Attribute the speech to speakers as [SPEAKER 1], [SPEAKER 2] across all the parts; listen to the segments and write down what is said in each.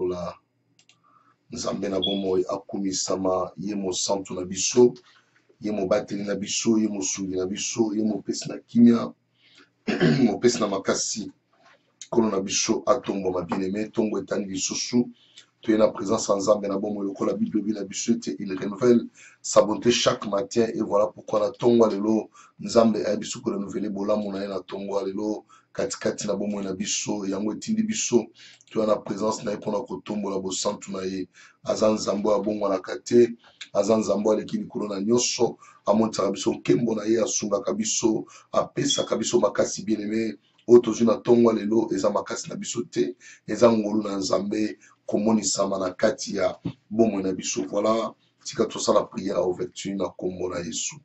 [SPEAKER 1] la nzambe na bomo akumisama ye mo santu na biso ye mo bateli na biso ye mo sungi na biso ye mo pesi na kimia mo pesi na makasi kono na biso atombo bien aimé tongo etani lisusu tu es na présence en nzambe na bomo lokola bible bi na biso te il renouvelle sa bonté chaque matin et voilà pourquoi na tongo lelo nzambe a biso ko renouveler bolamu na ye na tongo lelo katikati na bomo na biso yango etindi biso tu es na présence na ye pona kotombola bosantu na ye aza nzambe abongwanaka te aza nzambe aleki likolo na nyonso amontaka biso nkembo na ye asungaka biso apesaka biso makasi bien aimé oyo tozwi na tongo lelo eza makasi na biso te eza ngolu na nzambe komonisama na kati ya bomoi na biso voilà tika tosala prière ouverture na kombo na yesu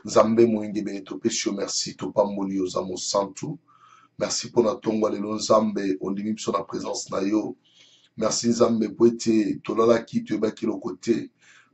[SPEAKER 1] nzambe moyenge ebele topesi yo merci topamboli yo oza mosantu merci mpona tongo lelo nzambe ondimi biso na présence na yo merci nzambe po ete tolalaki toyebaki eloko te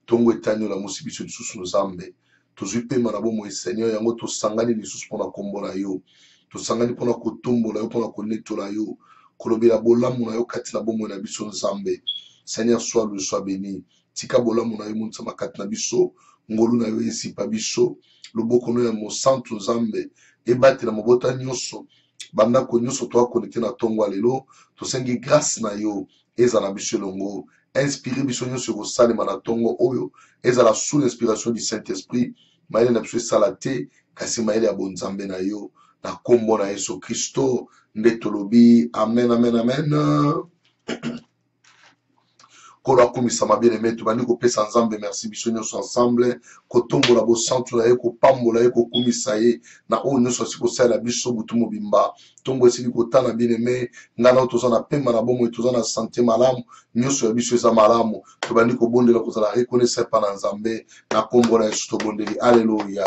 [SPEAKER 1] tongo etani olamusi biso lisusu nzambe tozwi pema na bomoi seigneur yango tosangani lisusu mpona kombo na yo tosangani mpona kotombola yo mpona konetola yo kolobela bolamu na yo kati na bomoi na biso nzambe seigneur sois loué sois béni tika bolamu na yo montsama kati na biso ngolu na yo esipa biso loboko no ya mosantu nzambe ebatela mabota nyonso bandako nyonso toakonekte na tongo ya lelo tosengi grâce na yo ezala biso elongo inspire biso nyonso ekosalema na tongo oyo ezala sous l'inspiration du Saint-Esprit mayele na biso esala te kasi mayele ya bonzambe na yo na kombo na Yesu Kristo nde tolobi amen amen amen kolo akumisama bien aimé tobandi kopesa nzambe merci biso nyonso ensemble kotombola bosantu na ye kopambola ye kokumisa ye na oyo nyonso asi kosalela biso butu mobimba ntongo esili kotana bien aimé ngai nao toza na pemba na bomoi toza na sante malamu nyonso ya biso eza malamu tobandi kobondela kozala reconnaissant epa na nzambe na kombo na yesu tobondeli alleluya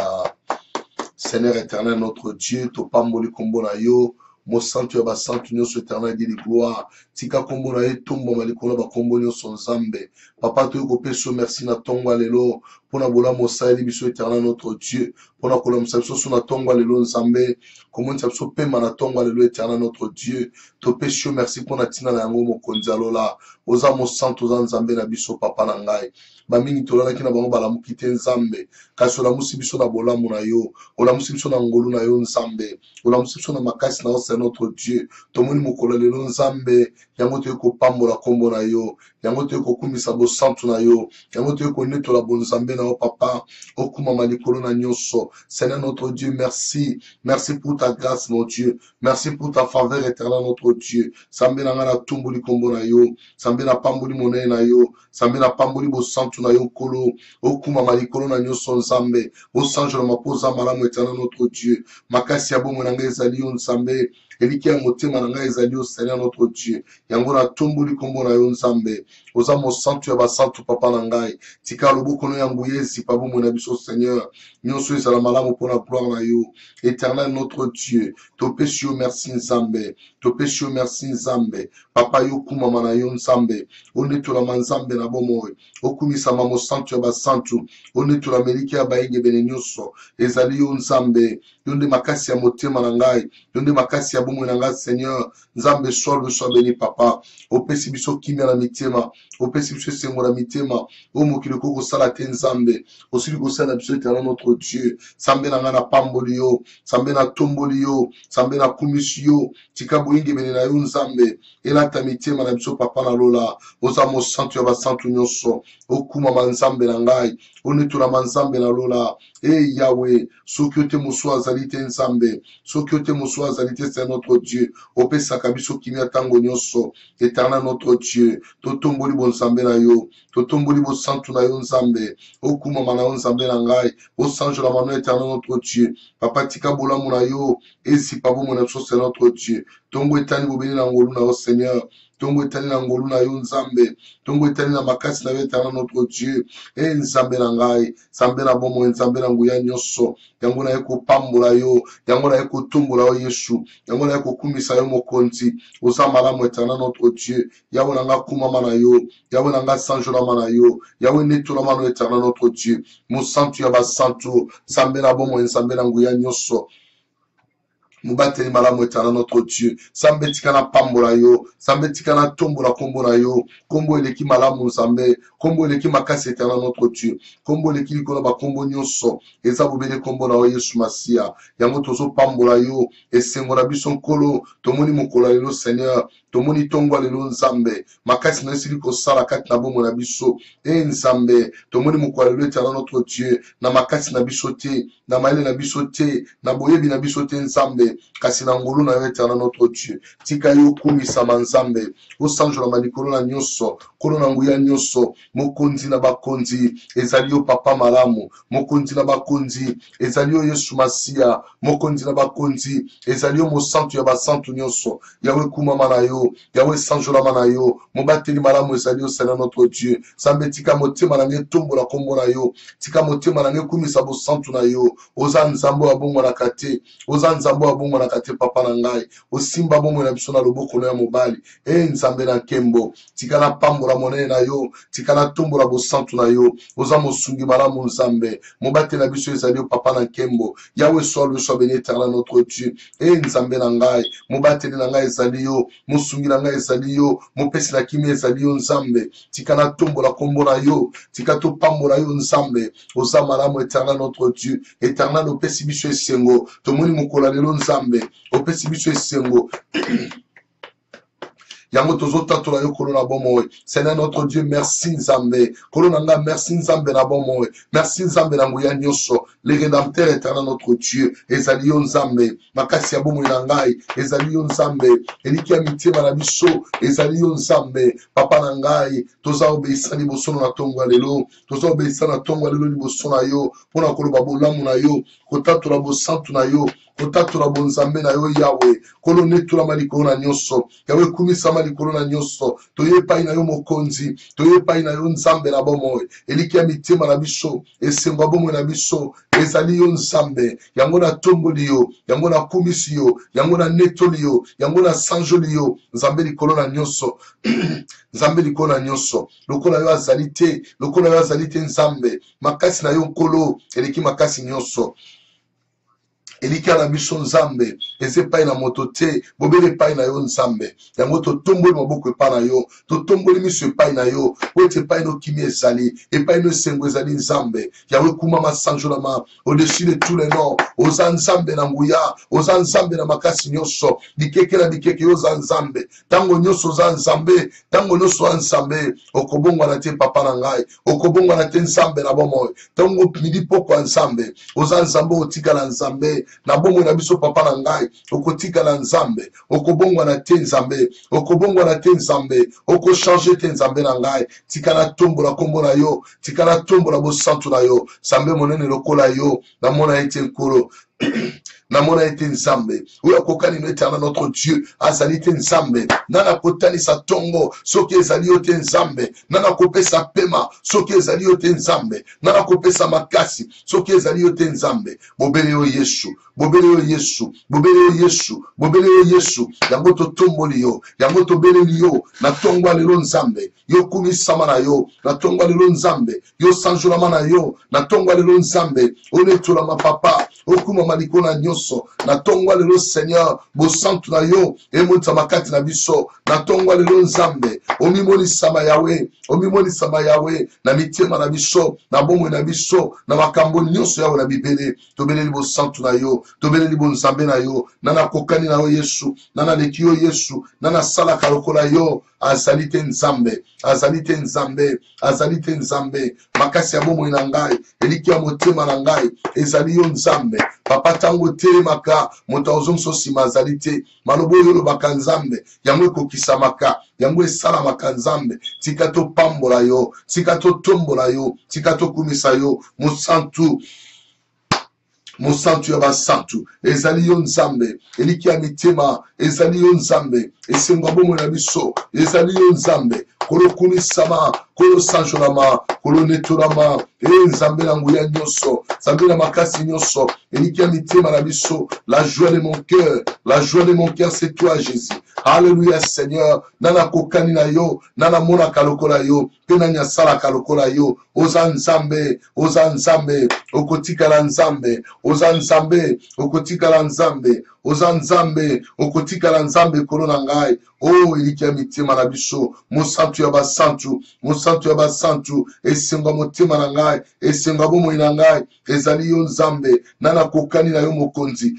[SPEAKER 1] Seigneur éternel notre Dieu topamboli kombo na yo mosantu ya basantu nyonso éternel di gloire tika kombo na ye tombama likolo bakombo nyonso nzambe papa toyei kopesa yo merci na tongo lelo mpona bolamu osaleli biso éternel notre Dieu mpona kolamisa biso so na tongo lelo nzambe komonisa biso pema na tongo lelo éternel notre Dieu topesi yo merci mpona ntina na yango mokonzi alola oza mosantu oza nzambe na biso papa na ngai bamingi tolalaki na bango balamuki te nzambe kasi olamusi biso na bolamu na yo olamusi biso na ngolu na yo nzambe olamusi biso na makasi na yo c'est notre Dieu tomoni mokolo lelo nzambe yango toyei kopambola kombo na yo yango toyei kokumisa bosantu na yo yango toyei konetola bonzambe na yo papa okumama likolo na nyonso Seigneur notre Dieu merci merci pour ta grâce mon Dieu merci pour ta faveur éternelle notre Dieu sambe na nga na tumboli kombo na yo sambe na pamboli monene na yo sambe na pamboli bosantu na yo nkolo okumama likolo na nyonso nzambe osanjola mapoza malamu éternel notre Dieu makasi ya bomoi na ngai ezali yo nzambe eliki ya motema na ngai ezali yo Seigneur notre Dieu yango na tumboli kombo na yo nzambe oza mosantu ya basantu papa na ngai tika loboko no ya nguya esipa bomoi na biso Seigneur nyonso ezala malamu mpona gloire na yo éternel notre Dieu topesi yo merci nzambe topesi yo merci nzambe papa yo kumama na yo nzambe onetolama nzambe na bomoi okumisama mosantu ya basantu onetola meliki ya bayengebene nyonso ezali yo nzambe yo nde makasi ya motema na ngai yo nde makasi ya bomoi na ngai Seigneur nzambe sois béni papa opesi biso kimia na mitema opesi biso esengo na mitema oyo mokili oko kosala te nzambe osili kosala na biso éternel notre Dieu sambe na ngai na pamboli yo sambe na tomboli yo sambe na kumisi yo tika boyengebene na yo nzambe elata mitema na biso papa na lola oza mosantu ya basantu nyonso okumama nzambe na ngai onetolama nzambe na lola Yahweh soki yo te mosu azali te nzambe soki yo te mosu azali te c'est notre Dieu opesaka biso kimia ntango nyonso éternel notre Dieu totomboli bonzambe na yo totomboli bosantu na yo nzambe okumama na yo nzambe na ngai osanjola mano éternel notre Dieu papa tika bolamu na yo esipa bomoi na biso c'est notre Dieu tongo etani bobeli na ngolu na yo Seigneur tongo etani na ngolu na yo nzambe tongo etani na makasi na yo éternel notre Dieu nzambe na ngai nzambe na bomoi nzambe na nguya nyonso yango na ye kopambola yo yango na ye kotombola yo Yesu yango na ye kokumisa yo mokonzi oza malamu éternel notre Dieu yawe na nga kumama na yo yawe na nga sanjolama na yo yawe netolama na yo éternel notre Dieu mosantu ya basantu nzambe na bomoi nzambe na nguya nyonso Mubateli malamu etana notre Dieu. Sambe tikana pambola yo. Sambe tikana tombola kombola yo. Kombo eleki malamu sambe. Kombo eleki makasi etana notre Dieu. Kombo eleki likona ba kombo nyonso. Eza bobele kombo na Yesu Masia. Yango tozo pambola yo. Esengo na biso nkolo. Tomoni mokola lelo Seigneur. Tomoni tongwa lelo nzambe. Makasi na esili kosala kati na bomo na biso. Nzambe. Tomoni mokola lelo etana notre Dieu. Na makasi na biso te. Na maele na biso te. Na boyebi na biso te nzambe. Kasi na ngulu na yo etana notre Dieu. Tika yo kumisama nzambe. Osanjola malikolo na nyonso. Kolo na nguya nyonso. Mokonzi na bakonzi. Ezali yo papa malamu. Mokonzi na bakonzi. Ezali yo Yesu Masia. Mokonzi na bakonzi. Ezali yo mosantu ya basantu nyonso. Yawe kumama na yo. Yawe sanjola mana yo. Mobateli malamu ezali yo Seigneur notre Dieu. Sambe tika motema na nge tombo la kombo na yo. Tika motema na nge kumisa bosantu na yo. Oza nzambo ya bongo na kate. Oza nzambo ya bongo na kate papa na ngai. Osimba bongo na biso na loboko na ya mobali. Nzambe na kembo. Tika na pambola monene na yo. Tika na tombo la bosantu na yo. Oza mosungi malamu nzambe. Mobate na biso ezali yo papa na kembo. Yawe soit béni éternel notre Dieu. Nzambe na ngai. Mobate na ngai ezali yo. Mosungi na ngai ezali yo. Mopesi na kimi ezali yo nzambe. Tika na tombo la kombo na yo. Tika to pambola yo nzambe. Oza malamu éternel notre Dieu. Éternel opesi biso esengo. Tomoni mokola lelo nzambe. Opesi biso esengo. Yango tozota tola yo kolona bomoe. Seigneur notre Dieu, merci Nzambe. Kolona nga merci Nzambe na bomoe. Merci Nzambe na nguya nyoso. Le rédempteur éternel notre Dieu. Ezali yo Nzambe. Makasi ya bomoe na ngai. Ezali yo Nzambe. Eliki ya mitema na biso. Ezali yo Nzambe. Papa na ngai. Toza obeisa liboso na tongo lelo. Toza obeisa na tongo lelo liboso na yo. Pona koloba bolamu na yo. Kotatola bosantu na yo. Kotatola bonzambe na yo Yawe. Kolone tula malikolo na nyoso. Yawe kumisa malikolo na nyoso. Toye pai na yo mokonzi. Toye pai na yo nzambe na bomoe. Eliki ya mitema na biso. Esengo bomoe na biso. Ezali yo nzambe. Yango na tomboli yo. Yango na kumisi yo. Yango na netoli yo. Yango na sanjoli yo. Nzambe likolo na nyoso. Nzambe likolo na nyoso. Lokola yo azalite. Lokola yo azalite nzambe. Makasi na yo nkolo. Eliki makasi nyoso. Elika na biso nzambe, eze pai na moto te, bobele pai na yo nzambe. Yango to tomboli maboko epai na yo, to tomboli miso epai na yo, ote epai no kimi ezali, epai no esengo ezali nzambe. Yawe kumama sanjolama, au-dessus de tous les noms, oza nzambe na nguya, oza nzambe na makasi nyonso, bikeke na bikeke oza nzambe. Tango nyonso oza nzambe, tango nyonso oza nzambe, okobongwa na te papa na ngai, okobongwa na te nzambe na bomoe. Tango midi poko nzambe, oza nzambe otikala nzambe. Na bomo na biso papa na ngai okotika na nzambe okobongwa na te nzambe okobongwa na te nzambe oko changer te nzambe na ngai tika na tombo la kombo na yo tika na tombo la bosantu na yo sambe monene lokola yo na mona ete nkolo namona ete nzambe oyo kokani no éternel notre Dieu azali te nzambe nana kotanisa tongo soki ezali yo te nzambe nana kopesa pema soki ezali yo te nzambe nana kopesa makasi soki ezali yo te nzambe bobele yo Yesu bobele yo Yesu bobele yo Yesu bobele yo Yesu yango totomboli yo yango tobeleli yo na tongo lelo nzambe yo kumisama na yo na tongo lelo nzambe yo sanjolama na yo na tongo lelo nzambe onetola mapapa okuma maliko na nyoso na tongwa lelo Seigneur bosantu na yo emonisa makati na biso na tongwa lelo nzambe omimoni sama yawe na mitema na biso na bomwe na biso na makambo nyonso yawe na bibele tobeleli bosantu na yo tobeleli bonzambe na yo nana kokani na yo Yesu nana leki yo Yesu nana salaka lokola yo azali te nzambe azali te nzambe azali te nzambe makasi ya bomwe na ngai eliki ya motema na ngai ezali yo nzambe papa tango telemaka moto azongso sima azali te malobo oyo olobaka nzambe yango ekokisamaka yango esalamaka nzambe tika topambola yo tika totombola yo tika tokumisa yo mosantu ya basantu ezali yo nzambe eliki ya mitema ezali yo nzambe esengo bomo na biso ezali yo nzambe kolo kumisama kolo sanjolama kolo netolama nzambe na nguya nyonso nzambe na makasi nyonso eliki ya mitema na biso la joie de mon cœur c'est toi Jésus. Alléluia Seigneur nana kokani na yo nana mona kalokola yo pena nyasala kalokola yo oza nzambe okotika la nzambe oza nzambe okotika la nzambe oza nzambe okotika la nzambe kolona ngai oh ilikia mitima na biso mosantu ya basantu esenga motima na ngai esenga bomoi na ngai ezali yo nzambe nana kokani na yo mokonzi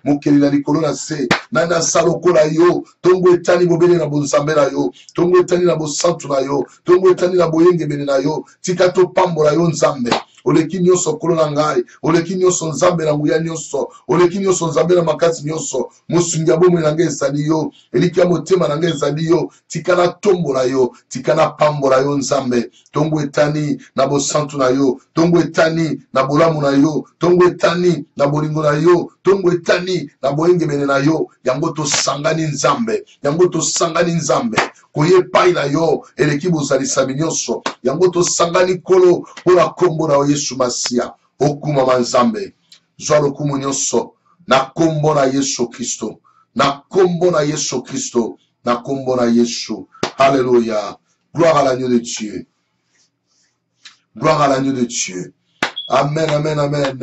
[SPEAKER 1] mokeli na likolo na se nana salokola yo tongo etani bobele na bonzambe na yo tongo etani na bosantu na yo tongo etani na boyengebele na yo tika topambola yo nzambe oleki nyonso kolo na ngai oleki nyonso nzambe na nguya nyonso oleki nyonso nzambe na makasi nyonso mosungi ya bomoi na ngai ezali yo eliki ya motema na ngai ezali yo tika na tombola yo tika na pambola yo nzambe tongo etani na bosantu na yo tongo etani na bolamu na yo tongo etani na bolingo na yo tongo etani na boyengebele na yo yango tosangani nzambe koye pai na yo eleki bozalisa nyonso yango tosangani kolo mpona kombo na Yesu Masia okuma manzambe zwa lokumu nyonso na kombo na Yesu Kristo na kombo na Yesu Kristo na kombo na Yesu. Alléluia. Gloire à l'agneau de Dieu. Gloire à l'agneau de Dieu. Amen, amen, amen.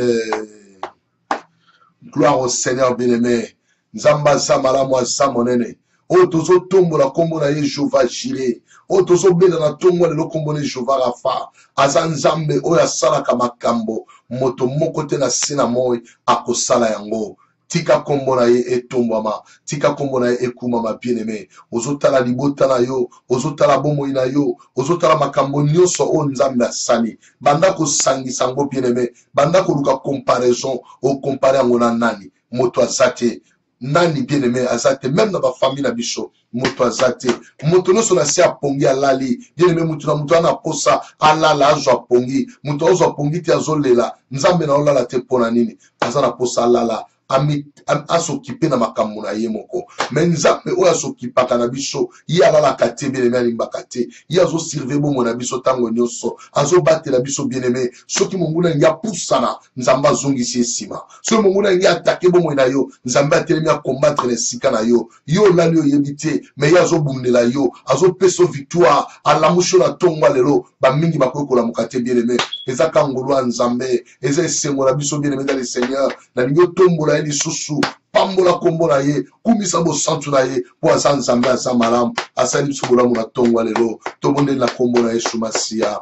[SPEAKER 1] Gloire au Seigneur bien-aimé. Nzamba zamala mwa zamonene. O tozo tombo la kombo na ye Jehova Jireh. O tozo bela na tombo le kombo na Jehova Rafa. Azanzambe o ya sala kamakambo. Moto moko te na sina moi akosala yango. Tika kombo na ye etombama. Tika kombo na ye ekumama bien-aimé. Ozotala libota na yo. Ozotala bomoi na yo. Ozotala makambo nyonso o nzambe asali. Banda ko sangisa ngo bien-aimé. Banda ko luka comparaison. O compare yango na nani. Moto azate. Nani bien-aimé azate. Même dans ma famille na biso. Moto azate. Moto no so na si apongi alali. Bien-aimé mutu na mutu ana posa alala azo apongi. Mutu azo apongi ti azolela. Nzambe na olala te pona nini. Azana posa alala. Asokipe na makambo na ye moko mais nzambe oyo asokipaka na biso ye alalaka te bien-aimé alimbaka te ye azosirve bongo na biso ntango nyonso azobatela biso bien-aimé soki monguna yangi apusana nzambe azongisi esima soki monguna yangi atake bomoi na yo nzambe atelemi akombatre na esika na yo yo olali oyebi te mais ye azobundela yo azopesa victoire alamushi na ntongo lelo bamingi bakoki kolamuka te bien-aimé eza kangolo ya nzambe eza esengo na biso bien-aimé dans le Seigneur nalingi otombola ye lisusu pambola kombo na ye kumisa bosantu na ye po aza nzambe aza malamu asali biso bolamu na ntongo lelo tobondeli na kombo na Yesu Masia.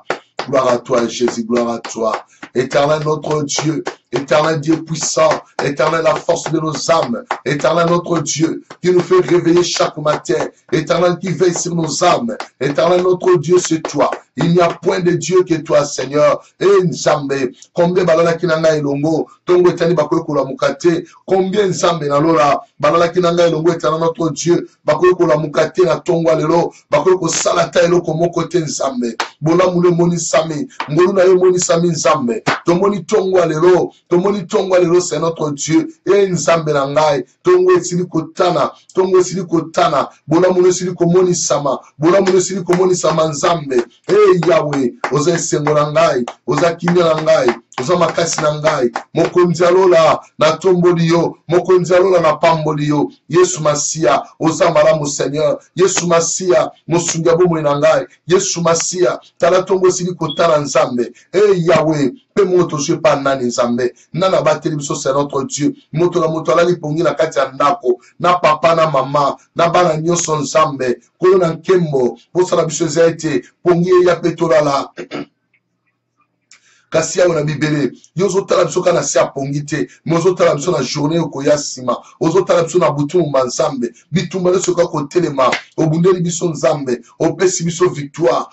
[SPEAKER 1] Gloire à toi Jésus, gloire à toi Éternel notre Dieu, Éternel Dieu puissant, Éternel la force de nos âmes, Éternel notre Dieu qui nous fait réveiller chaque matin, Éternel qui veille sur nos âmes, Éternel notre Dieu c'est toi. Il n'y a point de Dieu que toi, Seigneur. Et Nzambe, combien balala kinanga ilongo, tongo etani bakoye kola mukate, combien Nzambe na lola, balala kinanga ilongo etana notre Dieu, bakoye kola mukate na tongo lelo, bakoye ko salata eloko moko te Nzambe. Bola mule moni sami, ngolu na yo moni sami Nzambe. Tomoni tongo lelo c'est notre Dieu. Et Nzambe na ngai, tongo esili kotana, bola mule esili komoni sama, bola mule esili komoni sama Nzambe. Yahweh, oza esengo na ngai, oza kimia na ngai, oza makasi na ngai, mokonzi alola na tomboli yo, mokonzi alola na pamboli yo, Yesu Masia, oza malamu Seigneur, Yesu Masia, mosungi ya bomoi na ngai, Yesu Masia, tala tongo esili kotana Nzambe, Yahweh, pe moto je pa nani Nzambe, nana bateli biso c'est notre Dieu, moto na moto alali pongi na kati ya ndako, na papa na mama, na bana nyonso Nzambe, kolo na nkembo, posala biso ete, pongi ya petolala, kasi yawe na bibele yozo tala biso kana si apongite mozo tala biso na journée okoya sima ozo tala biso na butu Nzambe bitumba leso ka kotelema obundeli biso Nzambe opesi biso victoire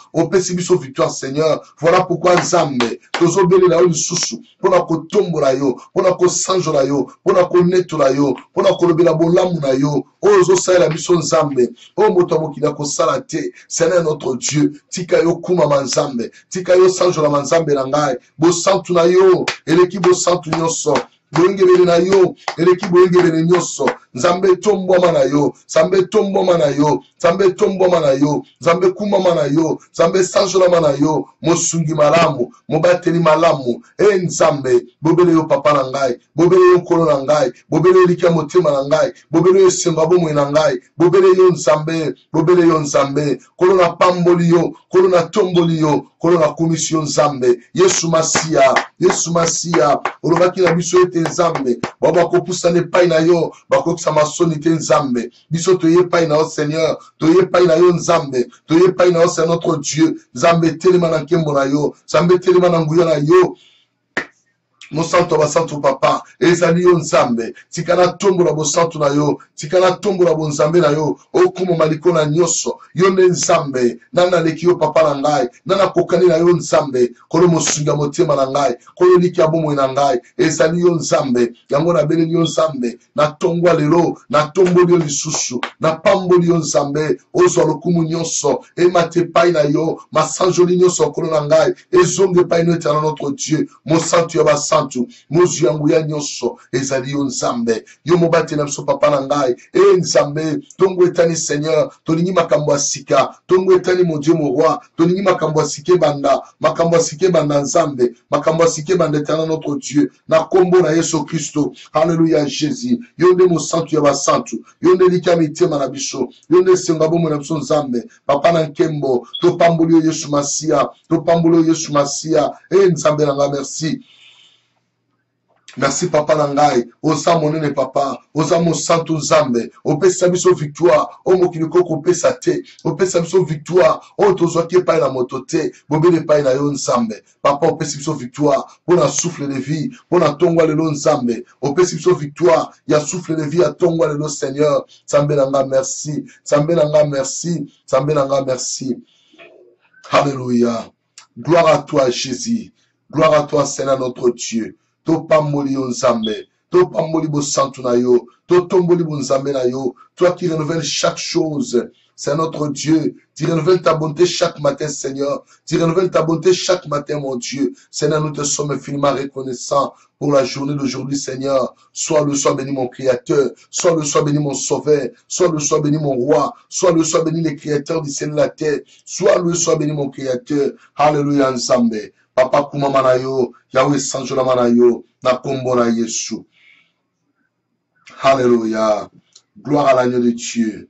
[SPEAKER 1] Seigneur. Voilà pourquoi Nzambe tozo belela yo lisusu pona kotombola yo pona kosanjola yo pona konetola yo pona kolobela bolamu na yo ozo sala biso Nzambe o moto mokila ko sala te. Seigneur notre Dieu tika yo kuma Nzambe tika yo sanjola Nzambe na ngai bosantu na yo eleki bosantu nyonso boyengebele na yo eleki boyengebele nyonso Nzambe tomboma na yo, Nzambe tomboma na yo, Nzambe tomboma na yo, Nzambe kumama na yo, Nzambe sanjolama na yo, mosungi malamu, mobateli malamu, Nzambe, bobele yo papa na ngai, bobele yo nkolo na ngai, bobele yo likia motema na ngai, bobele yo esengo bomoi na ngai, bobele yo Nzambe, kolo na pamboli yo, kolo na tomboli yo, kolo na komisio Nzambe, Yesu Masia, olobaki na biso ete te nzambe bako pusane pai na yo bako kusama soni te nzambe biso toye pai na yo Seigneur toye pai na yo nzambe toye pai na yo c'est notre Dieu nzambe telema na nkembo na yo nzambe telema na nguya na yo Mosanto basantu papa ezali yo nzambe tikana tombola bosantu na yo tikana tombola bonzambe na yo okumo maliko na nyoso yo nde nzambe nana leki yo papa na ngai nana kokani na yo nzambe kolo mosunga motema na ngai kolo liki abomo na ngai ezali yo nzambe yango na beleli yo nzambe na tongwa lelo na tomboli yo lisusu na pamboli yo nzambe ozwa lokumu nyonso emate pai na yo masanjoli nyonso kolo na ngai ezonge pai no etala notre Dieu mosantu ya basantu mozu yangu ya nyonso ezali yo nzambe yo mobate na biso papa na ngai nzambe tongo etani Seigneur tolingi makambo ya sika tongo etani mon Dieu mon roi tolingi makambo ya sike banda nzambe makambo ya sike banda etana notre Dieu na kombo na Yesu Kristo haleluya Jésus yo nde mosantu ya basantu yo nde lika mitema na biso yo nde senga bomo na biso nzambe papa na nkembo topamboli yo Yesu Masia topamboli yo Yesu Masia nzambe na nga merci. Merci papa nangai, osa monene papa, osa mo santo nzambe, opesa biso victoire, o mokili koko opesa te, opesa biso victoire, o tozwa ke pai na moto te, bobele pai na yo nzambe. Papa opesa biso victoire, pona souffle de vie, pona tongwa lelo nzambe, opesa biso victoire, ya souffle de vie ya tongwa lelo Seigneur. Nzambe nanga merci, nzambe nanga merci, nzambe nanga merci. Alléluia. Gloire à toi Jésus. Gloire à toi Seigneur notre Dieu. To pamboli yo nzambe, to pamboli bo santu na yo, to tomboli bo nzambe na yo, toi qui renouvelles chaque chose, c'est notre Dieu, tu renouvelles ta bonté chaque matin Seigneur, tu renouvelles ta bonté chaque matin mon Dieu, Seigneur nous te sommes infiniment reconnaissants pour la journée d'aujourd'hui Seigneur, sois le soir béni mon Créateur, sois le soir béni mon Sauveur, sois le soir béni mon Roi, sois le soir béni les créateurs du ciel et de la terre, sois le soir béni mon Créateur, Alléluia nzambe. Papa kumama na yo, Yahweh sanjola na yo, na kombo na Yesu. Alléluia. Gloire à l'agneau de Dieu.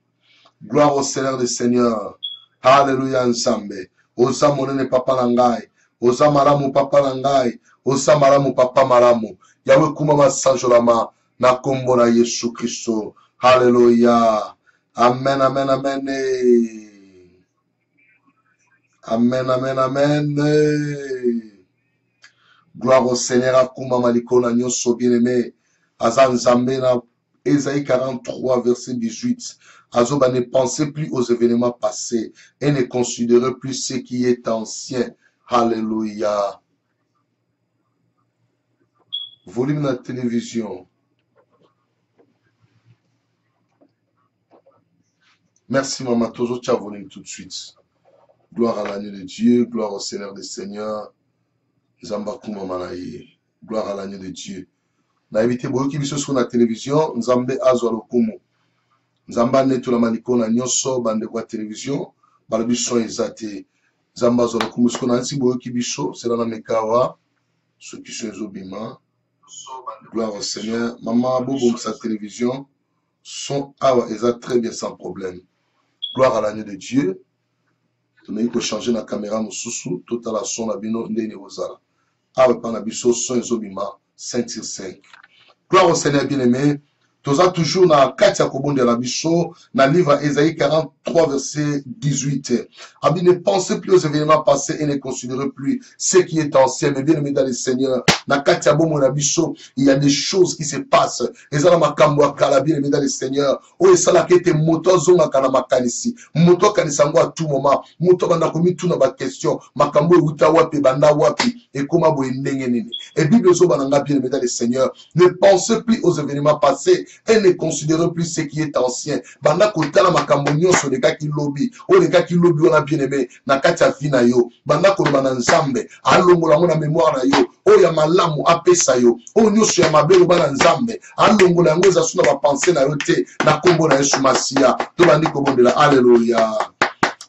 [SPEAKER 1] Gloire au Seigneur des Seigneurs. Alléluia nzambe. Osa monene papa nangai. Osa maramu papa nangai. Osa maramu papa maramu. Yahweh kumama sanjola na kombo na Yesu Christo. Alléluia. Amen, amen, amen. Amen, amen, amen. Gloire au Seigneur, Akuma Malikona Nyoso bien-aimé. Azan Zambena, Ésaïe 43, verset 18. Azoba ne pensez plus aux événements passés et ne considérez plus ce qui est ancien. Alléluia. Volume de la télévision. Merci, Maman Tozo, tu as volume tout de suite. Gloire à l'agneau de Dieu, gloire au Seigneur des Seigneurs. Zambakuma Manaye, gloire à l'agneau de Dieu. Na évité boyoki biso sur la télévision, Nzambe azwa lokumu. Nzamba netu la maliko na nyonso bande kwa télévision, balabiso ezate. Nzamba azwa lokumu siko na nsi boyoki biso, c'est la mekawa, ceux qui sont zobima. Gloire au Seigneur. Maman bobo sa télévision, son awa eza très bien sans problème. Gloire à l'agneau de Dieu. On a eu que changer la caméra mususu, tout à la son abino ndeni ozala. Awe panabiso son ezobima 5/5. Gloire au Seigneur bien-aimé. Toza toujours na kati ya kobonde la biso na livre Ésaïe 43 verset 18. Abi ne pensez plus aux événements passés et ne considérez plus ce qui est ancien, mais bien aimé dans le Seigneur. Na kati ya bomo na biso, il y a des choses qui se passent. Ezala makambo akala bien aimé dans le Seigneur. O esala kete moto zonga kana makanisi. Moto kanisa ngo à tout moment. Moto banda komi tout na ba question. Makambo uta wapi banda wapi et comment bo ndenge nini. Et Bible zo bananga bien aimé dans le Seigneur. Ne pensez plus aux événements passés et ne considérez plus ce qui est ancien. Banda kotala makambo nyonso les gars qui lobby, o les gars qui lobby on a bien aimé na kati ya vina yo. Banda ko na nzambe, alongola na mémoire na yo. O ya malamu apesa yo. O nyonso ya mabelo bana nzambe, alongola ngo za suna ba penser na yo te na kombo na Yesu Masia. To bandi ko bondela alléluia.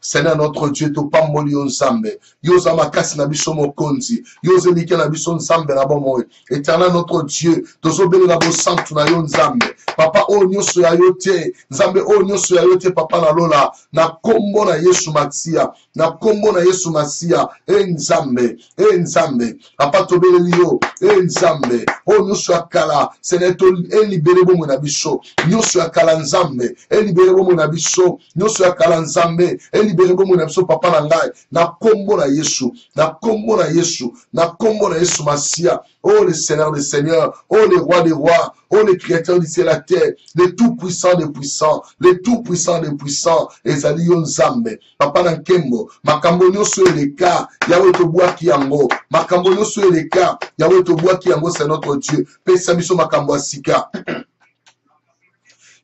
[SPEAKER 1] Seigneur notre Dieu, to pamboli yo nzambe. Yoza makasi na biso mokonzi. Yoza like na biso nzambe na bomo. Éternel notre Dieu, tozo bele na bo santu na yo nzambe. Papa o nyoso ya yo te. Nzambe o nyoso ya yo te papa na lola. Na kombo na Yesu Masia. Na kombo na Yesu Masia. Nzambe. Nzambe. Papa to bele yo. Nzambe. O nyoso ya kala. Seigneur to libere bomo na biso. Nyoso ya kala nzambe. Libere bomo na biso. Nyoso ya kala nzambe. Libere bomo na biso papa na ngai. Na kombo na Yesu. Na kombo na Yesu. Na kombo na Yesu Masia. Oh le Seigneur des Seigneurs. Oh le roi des rois. Oh le créateur du ciel et la terre. Le tout puissant des puissants. Le tout puissant des puissants. Ezali yo nzambe. Papa na nkembo. Makambo nyoso eleka. Yawe toboa ki yango. Makambo nyoso eleka. Yawe toboa ki yango, c'est notre Dieu. Pesa biso makambo asika.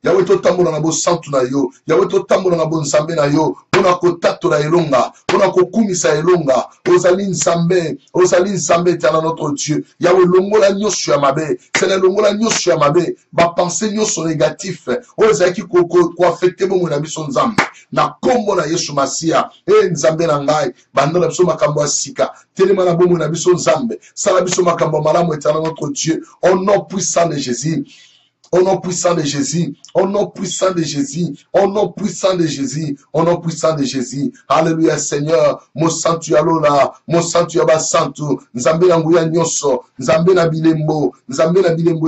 [SPEAKER 1] Yawe to tambola na bo santu na yo. Yawe to tambola na bo nzambe na yo. Pona ko tatola elonga. Pona ko kumisa elonga. Ozali nzambe. Ozali nzambe éternel notre Dieu. Yawe longola nyoso ya mabe. Seigneur longola nyoso ya mabe. Ba pensée nyoso négatif. Ozaki ko affecter bo na biso nzambe. Na kombo na Yesu Masia. Nzambe na ngai. Bando na biso makambo asika. Telema na bo na biso nzambe. Sala biso makambo malamu éternel notre Dieu. Au nom puissant de Jésus. Au nom puissant de Jésus, au nom puissant de Jésus, au nom puissant de Jésus, au nom puissant de Jésus. Alléluia Seigneur, mon santu alola, mon santu aba santu, nzambe na nguya nyoso, nzambe na bilembo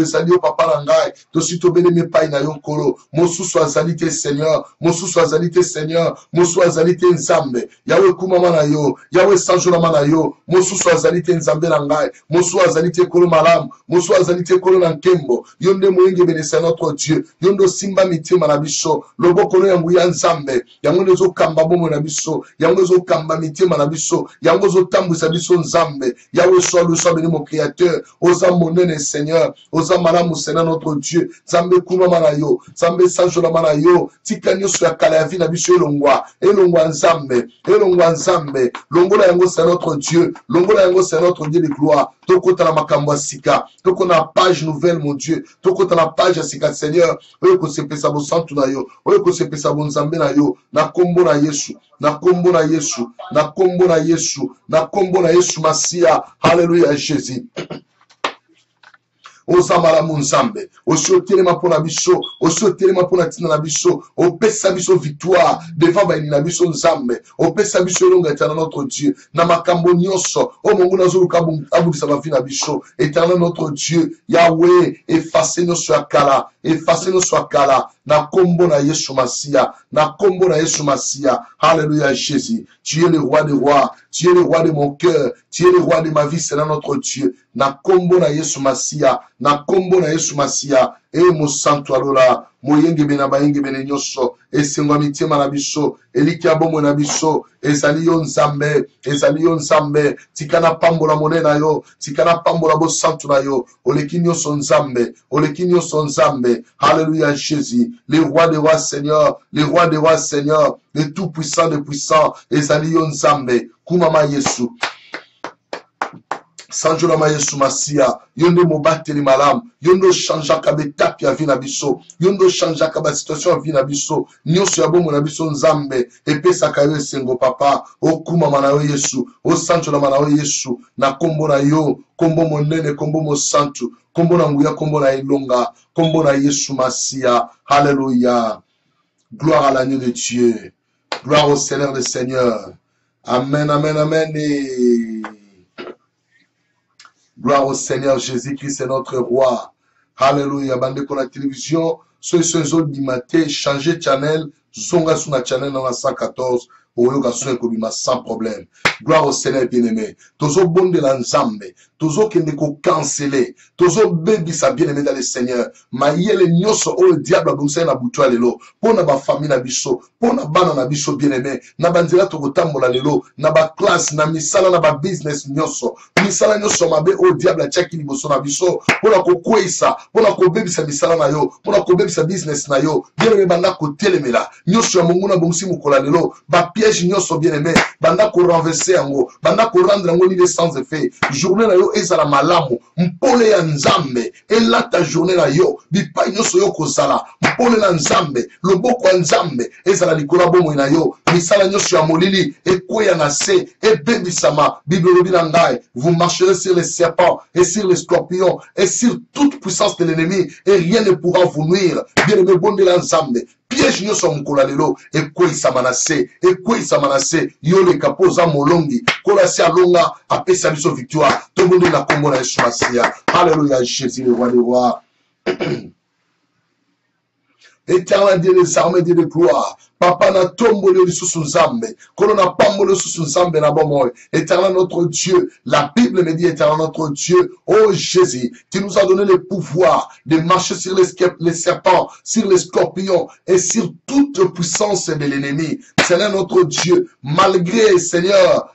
[SPEAKER 1] ezali yo papa na ngai, tosi tobele mepai na yo nkolo, mosusu azali te Seigneur, mosusu azali te Seigneur, mosusu azali te nzambe, yawe kumama na yo, yawe sanjolama na yo, mosusu azali te nzambe na ngai, mosusu azali te kolo malamu, mosusu azali te kolo na nkembo, yonde moyenge c'est notre Dieu. Yondo simba mitima na biso. Loboko no yangu ya nzambe. Yango nezo kamba bomo na biso. Yango nezo kamba mitima na biso. Yango zo tambwisa biso nzambe. Yawe soit le soit béni mon créateur. Oza monene Seigneur. Oza malamu Seigneur notre Dieu. Nzambe kuma mana yo. Nzambe sanjola mana yo. Tika nyoso ya kala ya vi na biso elongwa. Elongwa nzambe. Elongwa nzambe. Longola yango c'est notre Dieu. Longola yango c'est notre Dieu de gloire. Tokota na makambo sika. Toko na page nouvelle mon Dieu. Tokota na page asika Seigneur. Oyo ko sepesa bo santu na yo. Oyo ko sepesa bo nzambe na yo. Na kombo na Yesu. Na kombo na Yesu. Na kombo na Yesu. Na kombo na Yesu Masia. Hallelujah Jésus. Ozamala munzambe, oshotelema pona biso, oshotelema pona tina na biso, opesa biso victoire devant baini na biso nzambe, opesa biso longa éternel notre Dieu, na makambo nyonso, o mongo nazoluka abulisa bavi na biso, éternel notre Dieu, Yahweh, efface nyonso ya kala, efface nyonso ya kala, na kombo na Yesu Masia, na kombo na Yesu Masia, Alléluia Jésus, tu es le roi des rois, tu es le roi de mon cœur, tu es le roi de ma vie, c'est notre Dieu, na kombo na Yesu Masia, na kombo na Yesu Masia, mo santo alola, moyenge bena bayenge bene nyoso, esengwa mitima na biso, eliki abomo na biso, ezali yo nzambe, tikana pambola monena yo, tikana pambola bo santo na yo, oleki nyoso nzambe, Alléluia Jésus, le roi des rois Seigneur, le roi des rois Seigneur, le tout puissant des puissants, ezali yo nzambe, kumama Yesu. Sanjola ma Yesu Masia, yondo mobateli malam, yondo chanja kabetapi ya vina biso, yondo chanja kaba situation ya vina biso, nyoso ya bomo na biso nzambe, epesa kayo sengo papa, okuma mana yo Yesu, o sanjola mana yo Yesu, na kombo na yo, kombo monene, kombo mo santu, kombo na nguya, kombo na ilonga, kombo na Yesu Masia, Alléluia. Gloire à l'agneau de Dieu, gloire au Seigneur des Seigneurs. Amen, amen, amen. Et gloire au Seigneur Jésus-Christ, c'est notre roi. Alléluia. Bande pour la télévision, ceux autres du matin, changer channel, zonga sur la channel dans la 114, sans problème. Gloire au Seigneur bien-aimé. Tozo bon de l'ensemble. Tozo kende ko canceler. Tozo baby sa bien-aimé dans le Seigneur. Ma yele nyoso o diable abunsa na butu lelo. Pona ba famille na biso. Pona bana na biso bien-aimé. Na banzela to kotambola lelo. Na ba classe na misala na ba business nyoso. Misala nyoso mabe o diable achaki liboso na biso. Pona ko kwesa. Pona ko baby sa misala na yo. Pona ko baby sa business na yo. Bien-aimé banda ko telemela. Nyoso ya mungu na bongsi mukola lelo. Ba piège nyoso bien-aimé. Banda ko renverser yango. Banda ko rendre yango ni sans effet. Journée na yo ezala malamu. Mpole ya nzambe. Elata journée na yo. Bipai nyoso yo kozala. kobolela nzambe loboko ya nzambe ezala likolo ya bomoi na yo misala nyonso ya molili ekweya na se ebebisama bible elobi na ngai vous marcherez sur les serpents et sur les scorpions et sur toute puissance de l'ennemi et rien ne pourra vous nuire bien-aimé bondela nzambe piège nyonso ya mokolo lelo ekweyisama na se ekweyisama na se yo leka mpo oza molongi kola se alonga apesa biso victoire tobondeli na kombo na yesu masiya alleluya jésus le roi des rois. Éternel Dieu des armées, Dieu de gloire. Papa na tombole lisusu nzambe. Kono na pambole lisusu nzambe na bomoy. Éternel notre Dieu. La Bible me dit, éternel notre Dieu. Oh Jésus, tu nous as donné le pouvoir de marcher sur les serpents, sur les scorpions et sur toute puissance de l'ennemi. Seigneur notre Dieu, malgré, Seigneur,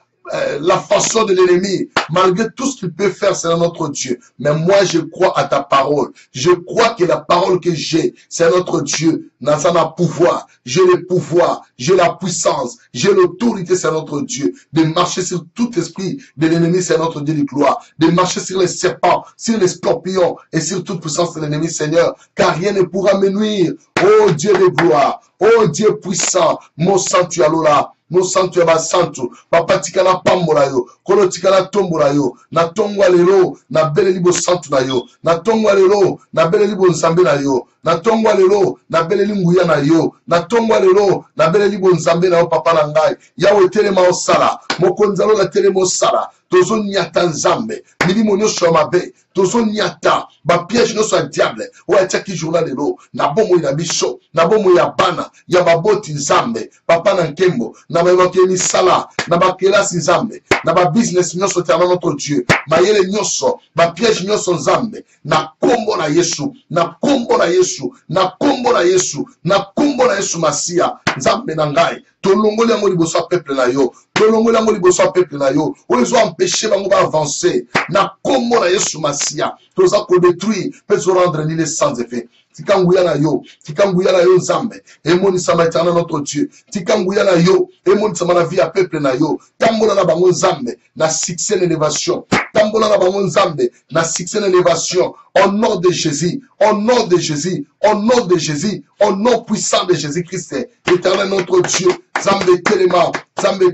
[SPEAKER 1] la façon de l'ennemi, malgré tout ce qu'il peut faire, c'est notre Dieu. Mais moi, je crois à ta parole. Je crois que la parole que j'ai, c'est notre Dieu. Dans un pouvoir, j'ai le pouvoir, j'ai la puissance, j'ai l'autorité, c'est notre Dieu. De marcher sur tout esprit de l'ennemi, c'est notre Dieu de gloire. De marcher sur les serpents, sur les scorpions et sur toute puissance de l'ennemi, Seigneur. Car rien ne pourra me nuire. Oh Dieu de gloire, oh Dieu puissant, mon sanctuaire là. Mon sanctuaire ba santu papa tikala pambola yo kono tikala tombola yo na tongwa lelo na bele libo santu na yo na tongwa lelo na bele libo nzambe na yo na tongwa lelo na bele linguya na yo na tongwa lelo na bele libo nzambe na yo papa na ngai yawe telema osala mokonzalo la telema osala tozo nyata nzambe milimo nyonso mabe tozo nyata ba piège nyonso ya diable o atiaki journal lelo na bomo ina biso na bomo ya bana ya baboti nzambe papa na nkembo na bayoke misala na bakelasi nzambe na ba business nyonso tana notre Dieu mayele nyonso ba piège nyonso nzambe na kombo na Yesu na kombo na Yesu na kombo na Yesu na kombo na Yesu Masia nzambe na ngai tolongoli yango liboso ya peuple na yo tolongoli yango liboso ya peuple na yo oyo ezo empêcher bango ba avancer na kombo na Yesu Masia toza ko détruire peut se rendre l'île sans effet tikanguya na yo nzambe emonisama éternel notre Dieu tikanguya na yo emonisama na vie ya peuple na yo tambola na bango nzambe na succès l'élévation tambola na bango nzambe na succès l'élévation au nom de Jésus au nom de Jésus au nom de Jésus au nom puissant de Jésus-Christ éternel notre Dieu nzambe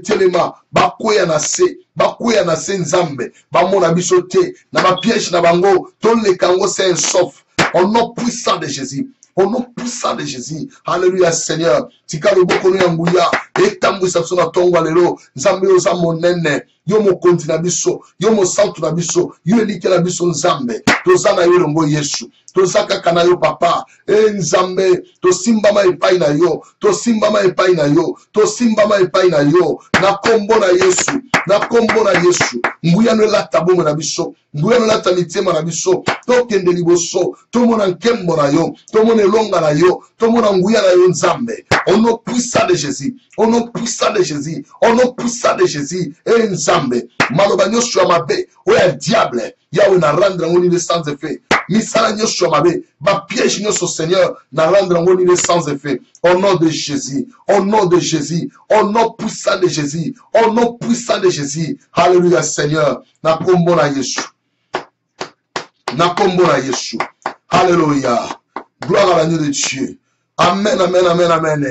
[SPEAKER 1] telema bakoya na se nzambe bamona biso te na ba piège na bango tolekango c'est un sauf au nom puissant de Jésus. Au nom puissant de Jésus. Alléluia Seigneur. Tika loboko no yanguya. Etambwisa biso na tongwa lelo. Nzambe oza monene. Yo mo konti na biso. Yo mo santu na biso. Yo elike na biso nzambe. Toza na yo longo Yesu. Toza kaka na yo papa. Nzambe. Tosimbama epai na yo. Tosimbama epai na yo. Tosimbama epai na yo. Na kombo na Yesu. Na kombo na Yesu. Nguya no lata bomo na biso. Nguya no lata mitema na biso. Tokende liboso. Tomona nkembo na yo. Tomona elonga na yo. Tomona nguya na yo nzambe. Au nom puissant de Jésus. Au nom puissant de Jésus. Au nom puissant de Jésus. Et nzambe. Maloba nyonso ya mabe. Oya diable. Yawe na rendre ngoni de sans effet. Misala nyonso ya mabe. Ba piège nyonso Seigneur. Na rendre ngoni de sans effet. Au nom de Jésus. Au nom de Jésus. Au nom puissant de Jésus. Au nom puissant de Jésus. Alléluia Seigneur. Na kombo na Yesu. Na kombo na Yesu. Alléluia. Gloire à l'agneau de Dieu. Amen, amen, amen, amen.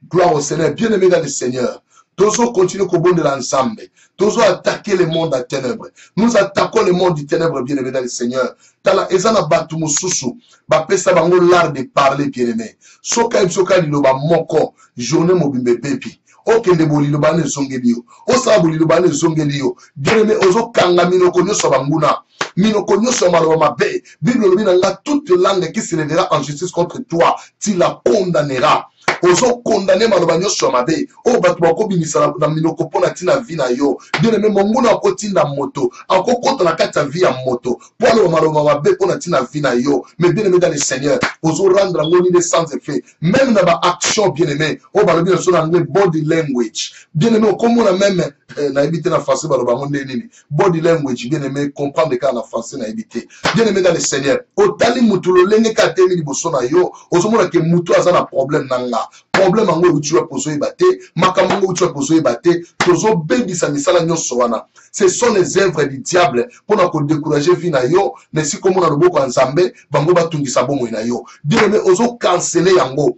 [SPEAKER 1] Gloire au Seigneur. Bien-aimé dans le Seigneur. Toujours continuer au bon de l'ensemble. Toujours attaquer le monde à ténèbres. Nous attaquons le monde du ténèbre, bien-aimé dans le Seigneur. Tala ezana batu mususu. Ba pesa bango l'art de parler, bien-aimé. Soka liloba moko. Journée mobimbe pepi. Okende bolilobane zongelio. Osa bolilobane zongelio. Bien-aimé, ozo kanga minoko nyoso banguna. Minoko nyoso maloba mabe. Bible lobi na nga toute langue qui se lèvera en justice contre toi, tu la condamneras. Ozo condamner maloba nyoso mabe. O batu bako bimisa na minoko pona tina vi na yo. Bien-aimé, monguna akotinda moto. Ako kota na kati ya vi ya moto. Polo maloba mabe pona tina vi na yo. Mais bien-aimé dans le Seigneur, ozo rendre ngoni de sans effet. Même na ba action bien-aimé. O balobi na so na anglais body language. Bien-aimé, comme on a même na éviter na français baloba monde nini body language bien aimé comprendre quand na français na éviter bien aimé dans le Seigneur otali mutu lolenge ka temi liboso na yo ozomona ke mutu aza na problème nanga problème ango uchiwa poso ebate makamango uchiwa poso ebate tozo bebisa misala nyonso wana ce sont les œuvres du diable pour na ko décourager vie na yo mais si comme na loboko ya Nzambe bango batungisa bomo na yo bien aimé ozo canceller yango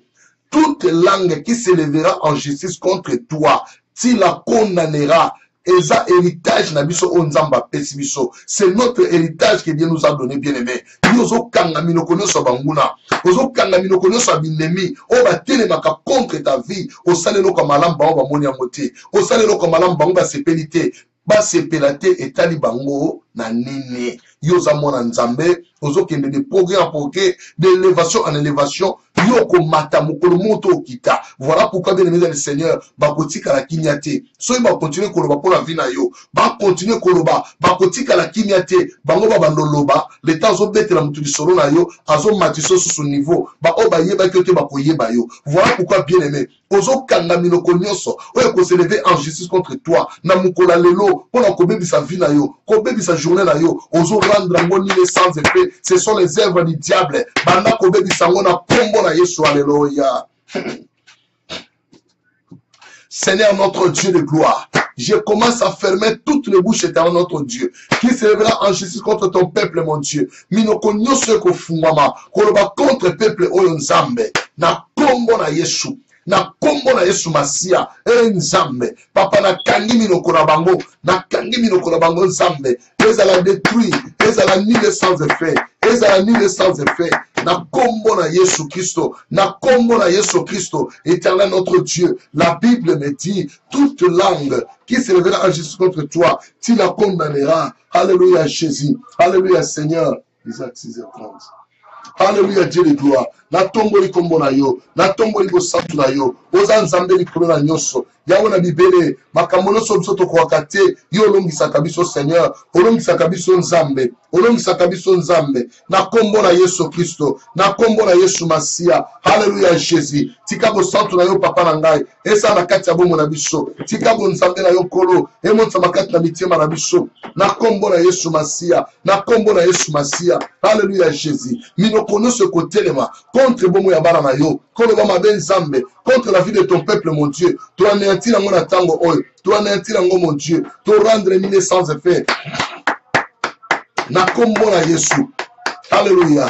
[SPEAKER 1] toute langue qui s'élèvera en justice contre toi tu la condamneras. Et ça, héritage, c'est notre héritage que Dieu nous a donné, bien aimé. Nous avons contre ta vie. Au salé comme malam ba moni amote. Au salé comme malam ba sepelité. Ba sepelate et talibango na nini. Yoza mona nzambe. Ozo kende de progrès en progrès, d'élévation en élévation. Yoko mata mukolo moto kita. Voilà pourquoi bien aimé dans le Seigneur, bakotika la kinyate. So ba continuer koloba pour la vie na yo. Ba continuer koloba, bakotika la kinyate. Bango ba bandoloba, les temps zo bete la mutu solo na yo, azo matiso sur son niveau. Ba oba yeba kyote ba koyeba yo. Voilà pourquoi bien aimé, ozo kanga minoko nyonso, oyo ko se lever en justice contre toi. Na mukola lelo, pona ko bebi sa vie na yo, ko bebi sa journée na yo, ozo rendre ngoni les sans effet. Ce sont les œuvres du diable. Banda ko bebi sango na pombo na Yesu, alléluia. Seigneur notre Dieu de gloire, je commence à fermer toutes les bouches éternelles notre Dieu, qui s'élèvera en justice contre ton peuple, mon Dieu. Minoko nyonso ko fungama, koloba contre peuple oyo Nzambe, na kombo na Yesu. Na kombo na Yesu Masia, Nzambe, papa na kangi minoko na bango, na kangi minoko na bango Nzambe, ezala détruit, ezala nul sans effet, ezala nul sans effet, na kombo na Yesu Christo, na kombo na Yesu Christo, éternel notre Dieu. La Bible me dit, toute langue qui se lèvera en justice contre toi, tu la condamneras. Alléluia Jésus, alléluia Seigneur. Isaac 6h30. Alléluia Dieu de gloire. Na tomboli kombo na yo, na tomboli bosantu na yo, oza Nzambe likolo na nyonso. Yawe na bibele, makambo nyonso biso tokoka te, yo olongisaka biso Seigneur, olongisaka biso Nzambe, olongisaka biso Nzambe. Na kombo na Yesu Kristo, na kombo na Yesu Masia. Alléluia Jésus. Tika bosantu na yo papa na ngai, esa na kati ya bomo na biso. Tika bo Nzambe na yo kolo, emonsa makati na mitima na biso. Na kombo na Yesu Masia, na kombo na Yesu Masia. Alléluia Jésus. Minoko nyonso kotelema contre bomo ya bana na yo, koloba mabe Nzambe, contre la vie de ton peuple mon Dieu. Tu anéantis nango na tango oyo, tu anéantis nango mon Dieu, tu rendre mine sans effet. Na kombo na Yesu. Alléluia.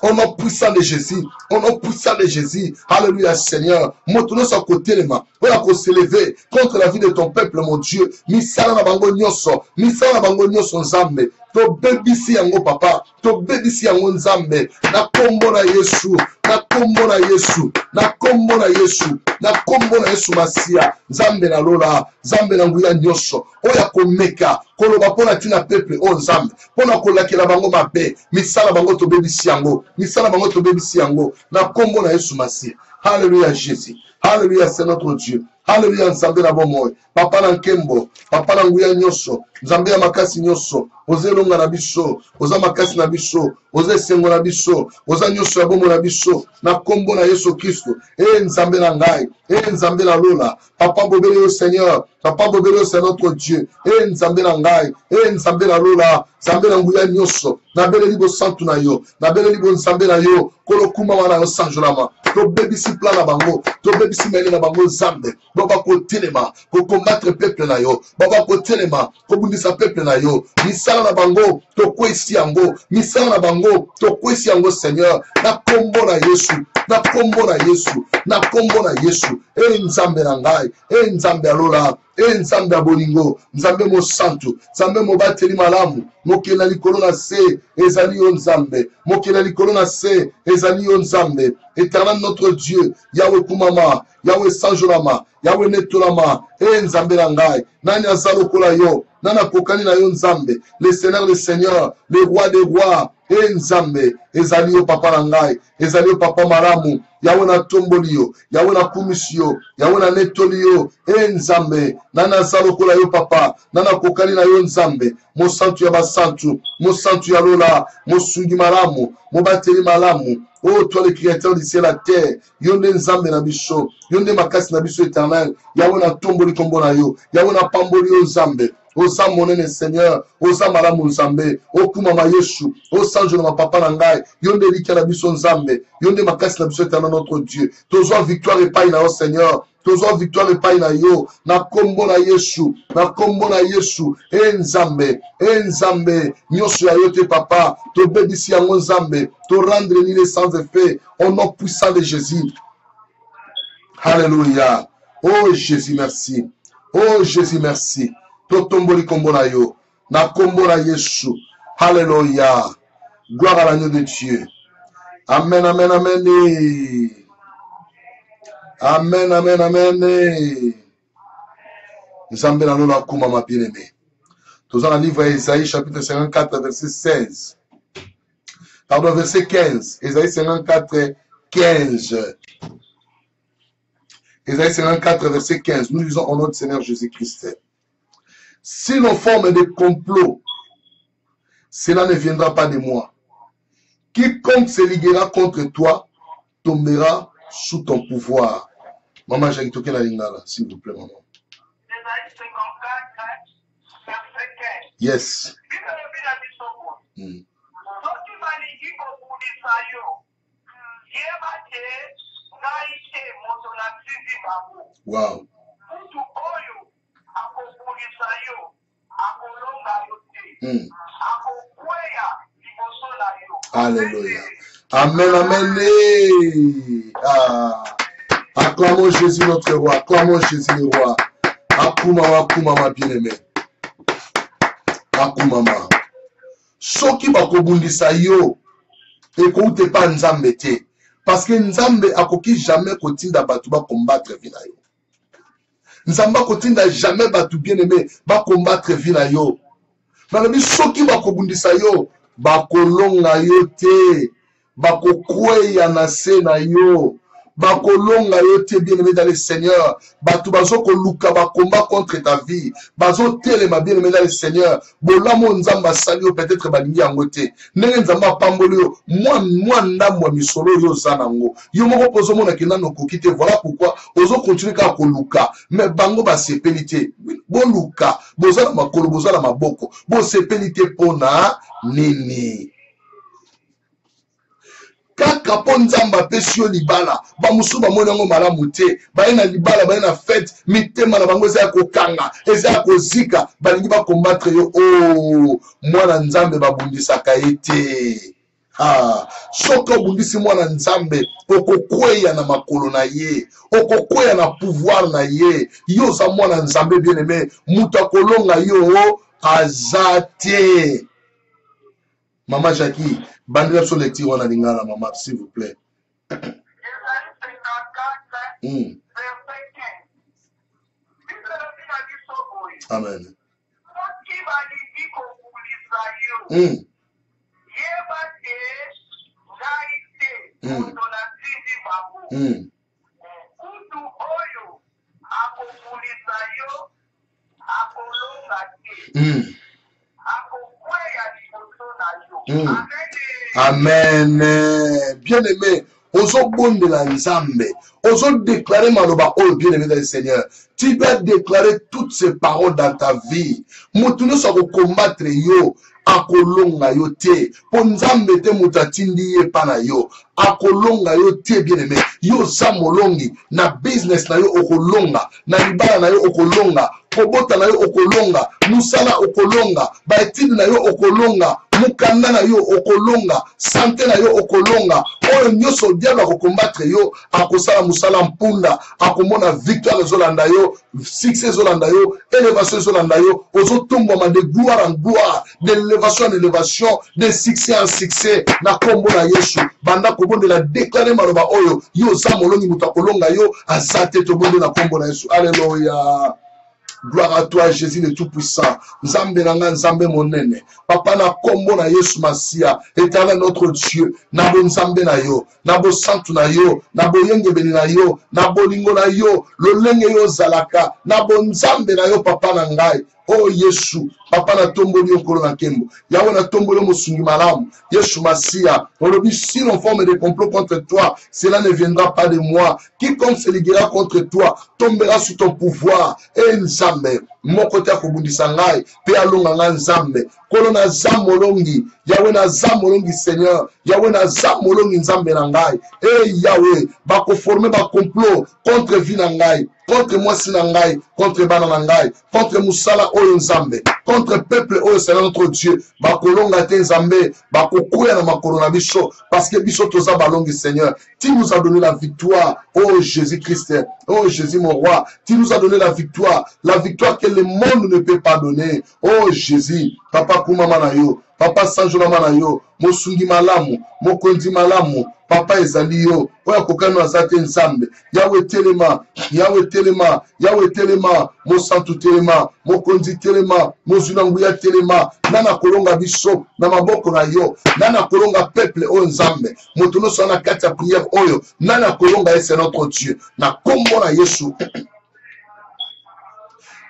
[SPEAKER 1] Au nom puissant de Jésus, au nom puissant de Jésus, alléluia Seigneur, motono sa côté les mains, on a s'élever contre la vie de ton peuple mon Dieu, misala na bango nyonso, misala na bango nyonso Nzambe, to bebisi yango papa, to bebisi yango Nzambe, na kombo na Yesu, na kombo na Yesu, na kombo na Yesu, na kombo na Yesu Masia, Nzambe na lola, Nzambe na nguya nyonso, oya komeka, koloba pona tina peuple o Nzambe, pona kolakela bango mabe, misala bango to bebisi yango, misala bango to bebisi yango, na kombo na Yesu Masia. Alléluia Jésus, alléluia c'est notre Dieu. Alléluia Nzambe na bomoy, papa na nkembo, papa na nguya nyonso, Nzambe ya makasi nyonso, oze longa na biso, oza makasi na biso, oze sengo na biso, oza nyonso ya bomo na biso, na kombo na Yesu Kristo. Nzambe na ngai, Nzambe na lola, papa bobele au Seigneur, papa bobele au Seigneur notre Dieu, Nzambe na ngai, Nzambe na lola, Nzambe na nguya nyonso, na bele libo santu na yo, na bele libo Nzambe na yo, kolo kuma wana yo sanjolama, to bebisi plan na bango, to bebisi mele na bango Nzambe, baba ko telema, ko combattre peuple na yo, baba ko telema, ko bundisa peuple na yo, misala na bango, to kwesi yango, misala na bango, to kwesi yango Seigneur, na kombo na Yesu, na kombo na Yesu, na kombo na Yesu, Nzambe na ngai, Nzambe alola, Nzambe abolingo, Nzambe mo santu, Nzambe mo bateli malamu, mokela likolo na se, ezali yo Nzambe, mokela likolo na se, ezali yo Nzambe, éternel notre Dieu, Yahweh kumama, Yahweh sanjolama, Yahweh netolama, Nzambe na ngai, nani azalo kola yo, nana kokani na yo Nzambe, le Seigneur des Seigneurs, le roi des rois, Nzambe, ezali yo papa na ngai, ezali yo papa malamu, Yahweh na tomboli yo, Yahweh na kumisi yo, Yahweh na netoli yo, Nzambe, nana azalo kola yo papa, nana kokani na yo Nzambe, mo santu ya basantu, mo santu ya lola, mo sungi malamu, mo bateli malamu, Oh, toi le créateur du ciel et la terre. Yonde nzambe na biso. Yonde makasi na biso éternel. Yawe na tomboli kombo na yo. Yawe na pamboli yo nzambe. Oza monene Seigneur, oza malamu nzambe, okuma ma Yesu, osanjo na ma papa na ngai, yonde lika na biso nzambe, yonde makasi na biso éternel notre Dieu. Tozo victoire epai na yo Seigneur, tozo victoire epai na yo, na kombo na Yesu, na kombo na Yesu, nzambe, nyonso ya yo te papa, to bebisi yango nzambe, to rendre ni les sans effet, au nom puissant de Jésus. Alléluia. Oh Jésus, merci. Oh Jésus, merci. Totomboli kombo na yo, na kombo na Yesu. Alléluia. Gloire à l'agneau de Dieu. Amen, amen, amen. Amen, amen, amen. Nzambe na lona kuma ma bien-aimé. Tous dans le livre Isaïe chapitre 54 verset 16. Pardon, verset 15. Isaïe 54, 15. Isaïe 54 verset 15. Nous lisons au nom du Seigneur Jésus-Christ. Si l'on forme des complots, cela ne viendra pas de moi. Quiconque se liguera contre toi tombera sous ton pouvoir. Maman, j'ai toqué la ligne là, s'il vous plaît, maman. Yes. Wow. Alléluia. Amen, amen. Ah. Acclamons Jésus notre roi. Acclamons Jésus le roi. Akuma, akuma, ma bien-aimée. Akumama. Soki bakobundisa yo. Écoute pas Nzambe te. Parce que Nzambe akoki jamais kotinda batu ba combattre vina yo. Nzamba kotinda jamais batu bien-aimé ba combattre vina yo. Nalobi soki bakobundisa yo bakolonga yo te, bakokweya na se na yo, bakolonga yo te bien-aimé dans le Seigneur, batu bazo koluka ba combat contre ta vie, bazo telema bien-aimé dans le Seigneur, bolamo nzamba sali yo peut-être balingi yango te, ndenge nzamba pamboli yo, moi ndamwa misolo yo zanango, yo moko pozo mona kina no kokite, voilà pourquoi ozo continuer ka koluka, mais bango ba sepelite, boluka, bozala makolo, bozala maboko, bo sepelite pona nini. Kaka po nzamba pesi yo libala bamusu bamoni yango malamu te baye na libala baye na fête mitema na bango eza ya kokanga eza ya kozika balingi bakombattre yo o mwana nzambe babundisaka ye te. Soki obundisi mwana nzambe okokweya na makolo na ye okokweya na pouvoir na ye yo oza mwana nzambe bien aimé mutu akolonga yo aza te. Maman Jackie, bandez sur les tirs, on a dit maman, s'il vous plaît. Amen. Amen. Bien-aimé, oso bonde la nzambe, oso déclarer maloba oh bien-aimé dans le Seigneur. Tu dois déclarer toutes ces paroles dans ta vie. Mutuno sa ko combattre yo, akolonga yo te. Ponzambe te mutatindi ye pana yo. Akolonga yo te bien-aimé. Yo samolongi na business na yo okolonga, na libala na yo okolonga, kobota na yo okolonga, musala okolonga, baetide na yo okolonga, mukanda na yo okolonga, santé na yo okolonga. Oyo nyoso diable akokombattre yo, akosala musala mpunda, akomona victoire ezolanda yo, succès ezolanda yo, élévation ezolanda yo, ozotombama de gloire en gloire, de élévation en élévation, de succès en succès, na kombo na Yesu. Banda kobonde la déclarer maloba oyo, yo za molongi muta kolonga yo, azate to bonde na kombo na Yesu. Alléluia. Gloire à toi, Jésus le Tout-Puissant. Nzambe nanga nzambe monene. Papa na kombo na Yesu Masia. Éternel notre Dieu. Nabo nzambe na yo. Nabo santu na yo. Nabo yenge beni na yo. Nabo lingo na yo. Lolenge yo zalaka. Nabo nzambe na yo papa na ngai. Oh Yesu, papa na tomboli okolo na kembo. Yahweh na tomboli mosungi malamu. Yesu Masia, on le dit, si l'on forme des complots contre toi, cela ne viendra pas de moi. Quiconque se liguera contre toi tombera sous ton pouvoir. Et Nzambe, mon côté à Kobundisangai, pe alonga Nzambe. Kolona zamolongi, Yahweh na zamolongi Seigneur, Yahweh na zamolongi Nzambe nangai. Et Yahweh, bako former ba complot contre vie nangai, contre moi sinangai, contre bana nangai, contre musala oyo Nzambe, contre peuple oyo c'est notre Dieu. Bakolonga te Nzambe, bakokuya na makolo na biso, parce que biso toza balongi Seigneur. Tu nous as donné la victoire, oh Jésus-Christ, oh Jésus mon roi. Tu nous as donné la victoire que le monde ne peut pas donner. Oh Jésus, papa kumama na yo, papa sanjona manayo, mosungi malamu, mokondi malamu, papa ezali yo, oya kokano azate Nzambe. Yahweh telema, Yahweh telema, Yahweh telema, mosantu telema, mokondi telema, mozunanguya telema, nana kolonga biso na maboko na yo, nana kolonga peuple o Nzambe, motono sana kati ya prière oyo, nana kolonga c'est notre Dieu, na kombo na Yesu.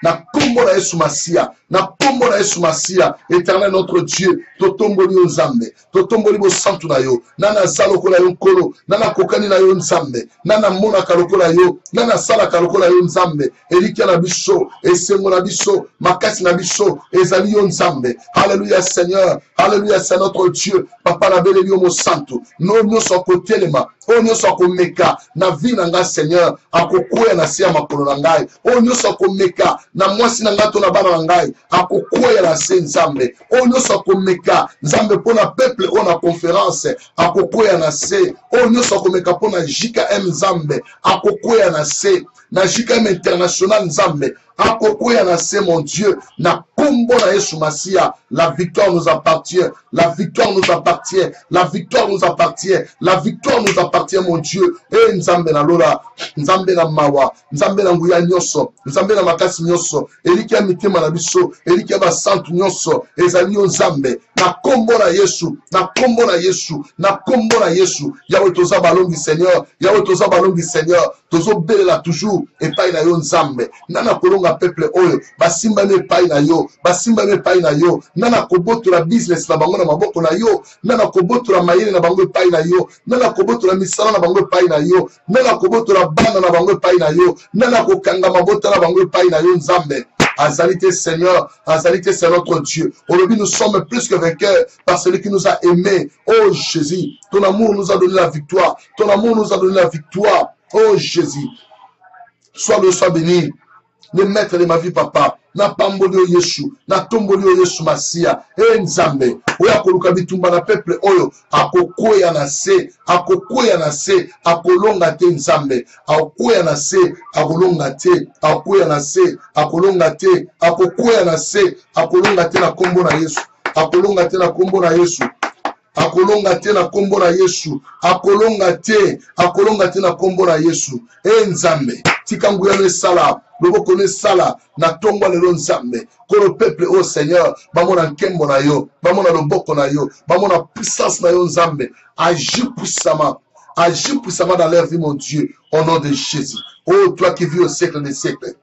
[SPEAKER 1] Na kombo na Yesu Masia, na kombo na Yesu Masia, éternel notre Dieu, totomboli Nzambe, totomboli bo santu na yo, nana saloko na yo nkolo, nana kokani na yo Nzambe, nana mona kaloko na yo, nana sala kaloko na yo Nzambe, elikia na biso, esengo na biso, makasi na biso, ezali yo Nzambe. Alléluia Seigneur, alléluia c'est notre Dieu, papa na bele yo mo santu, no nyoso kotelema, o nyoso komeka, na vi na nga Seigneur, akokuya na siya makolo na ngai, o nyoso komeka, na mwasi na ngato na bana na ngai akokuya na se Nzambe o nyoso komeka Nzambe pona peuple o na conférence akokuya na se o nyoso komeka pona JKM Nzambe akokuya na se na JKM international Nzambe akokuya na se mon Dieu na kombo na Yesu Masia. La victoire nous appartient, la victoire nous appartient, la victoire nous appartient, la victoire nous appartient mon Dieu. Et Nzambe na lola, Nzambe na mawa, Nzambe na nguya nyoso, Nzambe na makasi nyoso, elikia mitema na biso, elikia ba santu nyoso, ezali Nzambe na kombo na Yesu, na kombo na Yesu, na kombo na Yesu. Yahweh toza balongi Seigneur, Yahweh toza balongi Seigneur, tozo belela toujours epai na yo Nzambe. Nana kolonga peuple oyo, basimba me epai na yo, basimba me epai na yo, nana kobotola business na bango na maboko na yo, nana kobotola mayele na bango epai na yo, nana kobotola misala na bango epai na yo, nana kobotola bana na bango epai na yo, nana kokanga mabota na bango epai na yo Nzambe. Azalité Seigneur, Azalité c'est notre Dieu. Aujourd'hui nous sommes plus que vainqueurs par celui qui nous a aimés. Oh Jésus, ton amour nous a donné la victoire, ton amour nous a donné la victoire. Oh Jésus, sois béni, le maître de ma vie papa. Na pamboli o Yesu, na tomboli o Yesu Masia, e Nzambe, oya koluka bitumba na peuple oyo, akokuya na se, akolonga te Nzambe, akokuya na se, akolonga te, akokuya na se, akolonga te, akokuya na se, akolonga te na kombo na Yesu, akolonga te na kombo na Yesu. Akolonga te na kombo na Yesu, akolonga te na kombo na Yesu. E Nzambe, tika nguya ne sala, loboko ne sala, na tongwa lelo Nzambe, kono peuple au Seigneur, bamona nkembo na yo, bamona loboko na yo, bamona puissance na yo Nzambe, agis puissamment dans leur vie mon Dieu, au nom de Jésus. Oh, toi qui vis au siècle des siècles,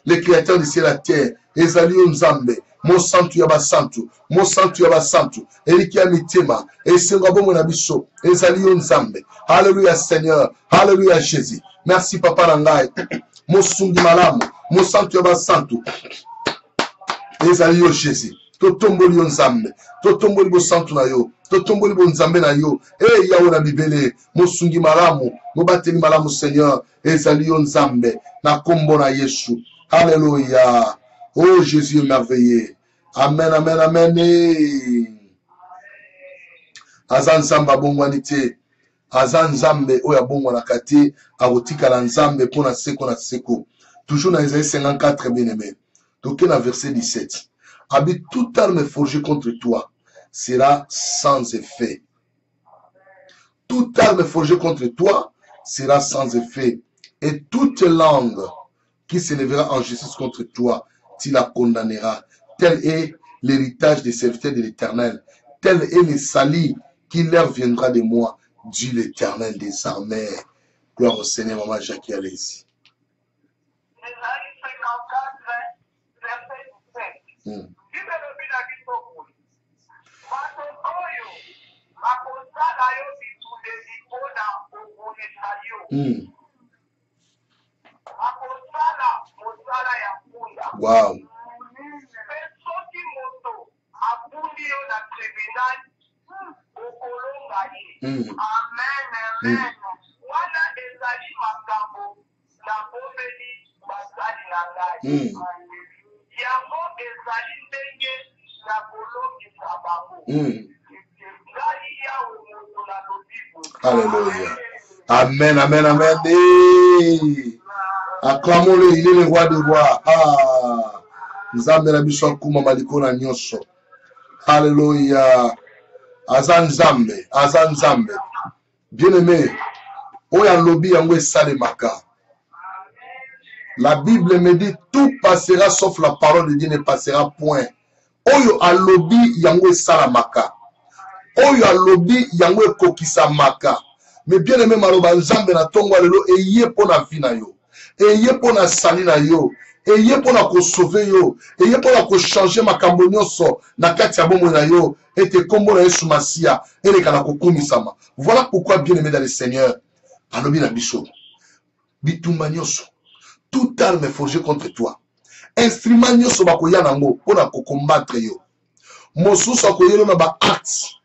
[SPEAKER 1] le créateur du ciel et la terre, ezali Nzambe, mon santu ya basantu, mon santu ya basantu, elikia mitema, esenga bomo na biso, ezali Nzambe. Alléluia Seigneur, alléluia Jésus. Merci papa nangai, mon sungi malamu, mon santu ya basantu, ezali yo Jésus. Totomboli Nzambe, totomboli bo santu na yo, totomboli bo Nzambe na yo, e yawo na bibele, mon sungi malamu, mo bateli malamu Seigneur, ezali Nzambe, na kombo na Yesu. Alléluia. Oh Jésus merveilleux. Amen, amen, amen. Azan Zamba bongwanite. Azan Zambe oya bongwana kati. Arotika la Nzambe pona seko na seko. Toujours dans Isaïe 54, bien aimé. Donc, dans verset 17. Habite toute arme forgée contre toi sera sans effet. Toute arme forgée contre toi sera sans effet. Et toute langue qui s'élèvera en justice contre toi, tu la condamneras. Tel est l'héritage des serviteurs de l'Éternel. Tel est le salut qui leur viendra de moi, dit l'Éternel des armées. Gloire au Seigneur, maman Jackie, allez-y. Wow. Alléluia. Amen, amen, amen. Acclamons-le, il est le roi des rois. Ah, Nzambe na biso kuma maliko na nyonso. Alléluia. Azan Nzambe, Azan Nzambe. Bien-aimé, oya lobi yango salemaka. La Bible me dit tout passera sauf la parole de Dieu ne passera point. Oyo alobi yango salamaka. Oyo alobi yango kokisa maka. Mais bien aimé maloba Nzambe na tongwa lelo eye pona vie na yo. Eye pona sali na yo. Eye pona ko sauver yo. Eye pona ko changer makambo nyonso na kati ya bomoi na yo. Ete kombo na Yesu Masia. Ele kana ko kumisama. Voilà pourquoi bien aimé dans le Seigneur. Alobi na biso. Bitumba nyonso. Toute arme forgée contre toi. Instrument nyonso bakoya nango pona ko combattre yo. Mosusu akoyelo na ba acte.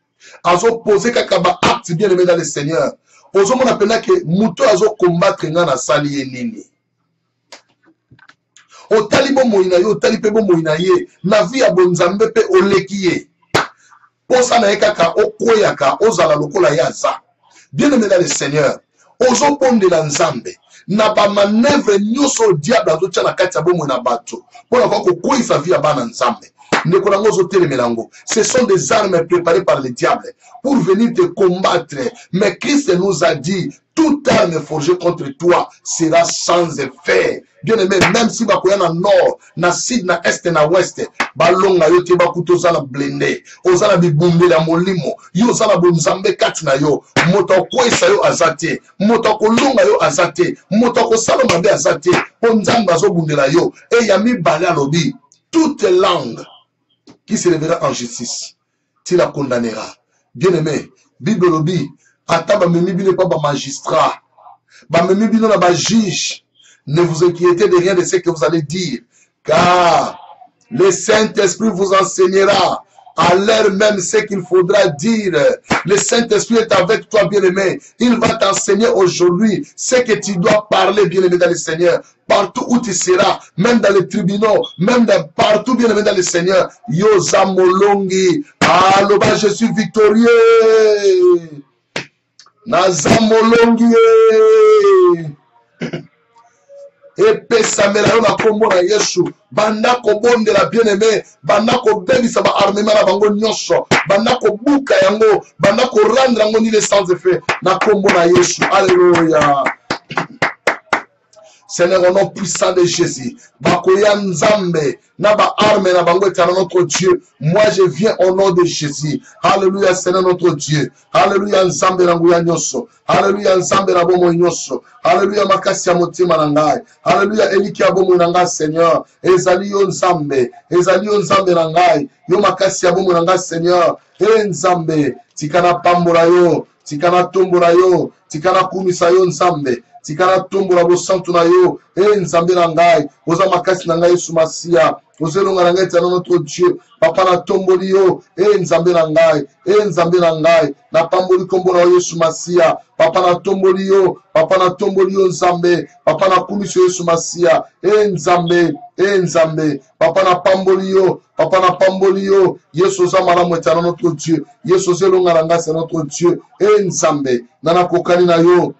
[SPEAKER 1] Azo poser kaka ba acte bien aimé dans le Seigneur. Ozo mona pena ke muto azo combattre nga na sali ye nini. O talibo moina yo, talipe bo moina ye, na vie ya bonzambe pe oleki ye. Posa na ye kaka okoyaka ozala lokola ya za. Bien aimé dans le Seigneur. Ozo ponde la Nzambe. Na ba manevre nyonso diable azo tia na kati ya bomo na bato. Pona ko koisa vie ya bana Nzambe. Ce sont des armes préparées par le diable pour venir te combattre. Mais Christ nous a dit, toute arme forgée contre toi sera sans effet. Bien aimé, même si bakoya na nord, na sud, na est, na ouest, balonga yo te bakuto zala blende, ozala bibumbe la molimo, yo zala bonzambe kati na yo, moto kwesa yo azate, moto kolonga yo azate, moto ko saloma be azate, bonzamba zo bundela yo, e yami bala lobi, toute langue qui se lèvera en justice, tu la condamneras. Bien aimé, Bible lobi, ata ba memi n'est pas ba magistrat, ba memi bino na ba juge. Ne vous inquiétez de rien de ce que vous allez dire, car le Saint-Esprit vous enseignera à l'heure même ce qu'il faudra dire. Le Saint-Esprit est avec toi, bien-aimé. Il va t'enseigner aujourd'hui ce que tu dois parler, bien-aimé, dans le Seigneur. Partout où tu seras, même dans les tribunaux, même partout, bien-aimé, dans le Seigneur. Yosa molongi. Aloba, je suis victorieux. Naza molongi. Epesamela yo na kombo na Yesu banda ko bondela bien-aimé banda ko bebisa ba armement na bango nyonso banda ko buka yango banda ko rendre yango ni les sans effet na kombo na Yesu. Alléluia. Seigneur, au nom puissant de Jésus, bakoya Nzambe na ba arme na bango etana notre Dieu. Moi je viens au nom de Jésus. Alléluia, Seigneur notre Dieu. Alléluia, Nzambe na nguya nyonso. Alléluia, Nzambe na bomo nyonso. Alléluia, makasi ya motima na ngai. Alléluia, eliki ya bomo na ngai Seigneur. Ezali yo Nzambe, ezali yo Nzambe na ngai. Yo makasi ya bomo na ngai Seigneur. Nzambe, tikana pambola yo, tikana tombola yo, tikana kumisa yo Nzambe. Tikana tombola bo santu na yo, Nzambe na ngai, oza makasi na ngai Yesu Masia, ozelonga na ngai tana notre Dieu, papa na tomboli yo, Nzambe na ngai, Nzambe na ngai, na pamboli kombo na Yesu Masia, papa na tomboli yo Nzambe, papa na kumisi Yesu Masia, Nzambe, Nzambe, papa na pamboli yo, Yesu oza malamu etana notre Dieu, Yesu ozelonga na ngai c'est notre Dieu, Nzambe, nana kokani na yo,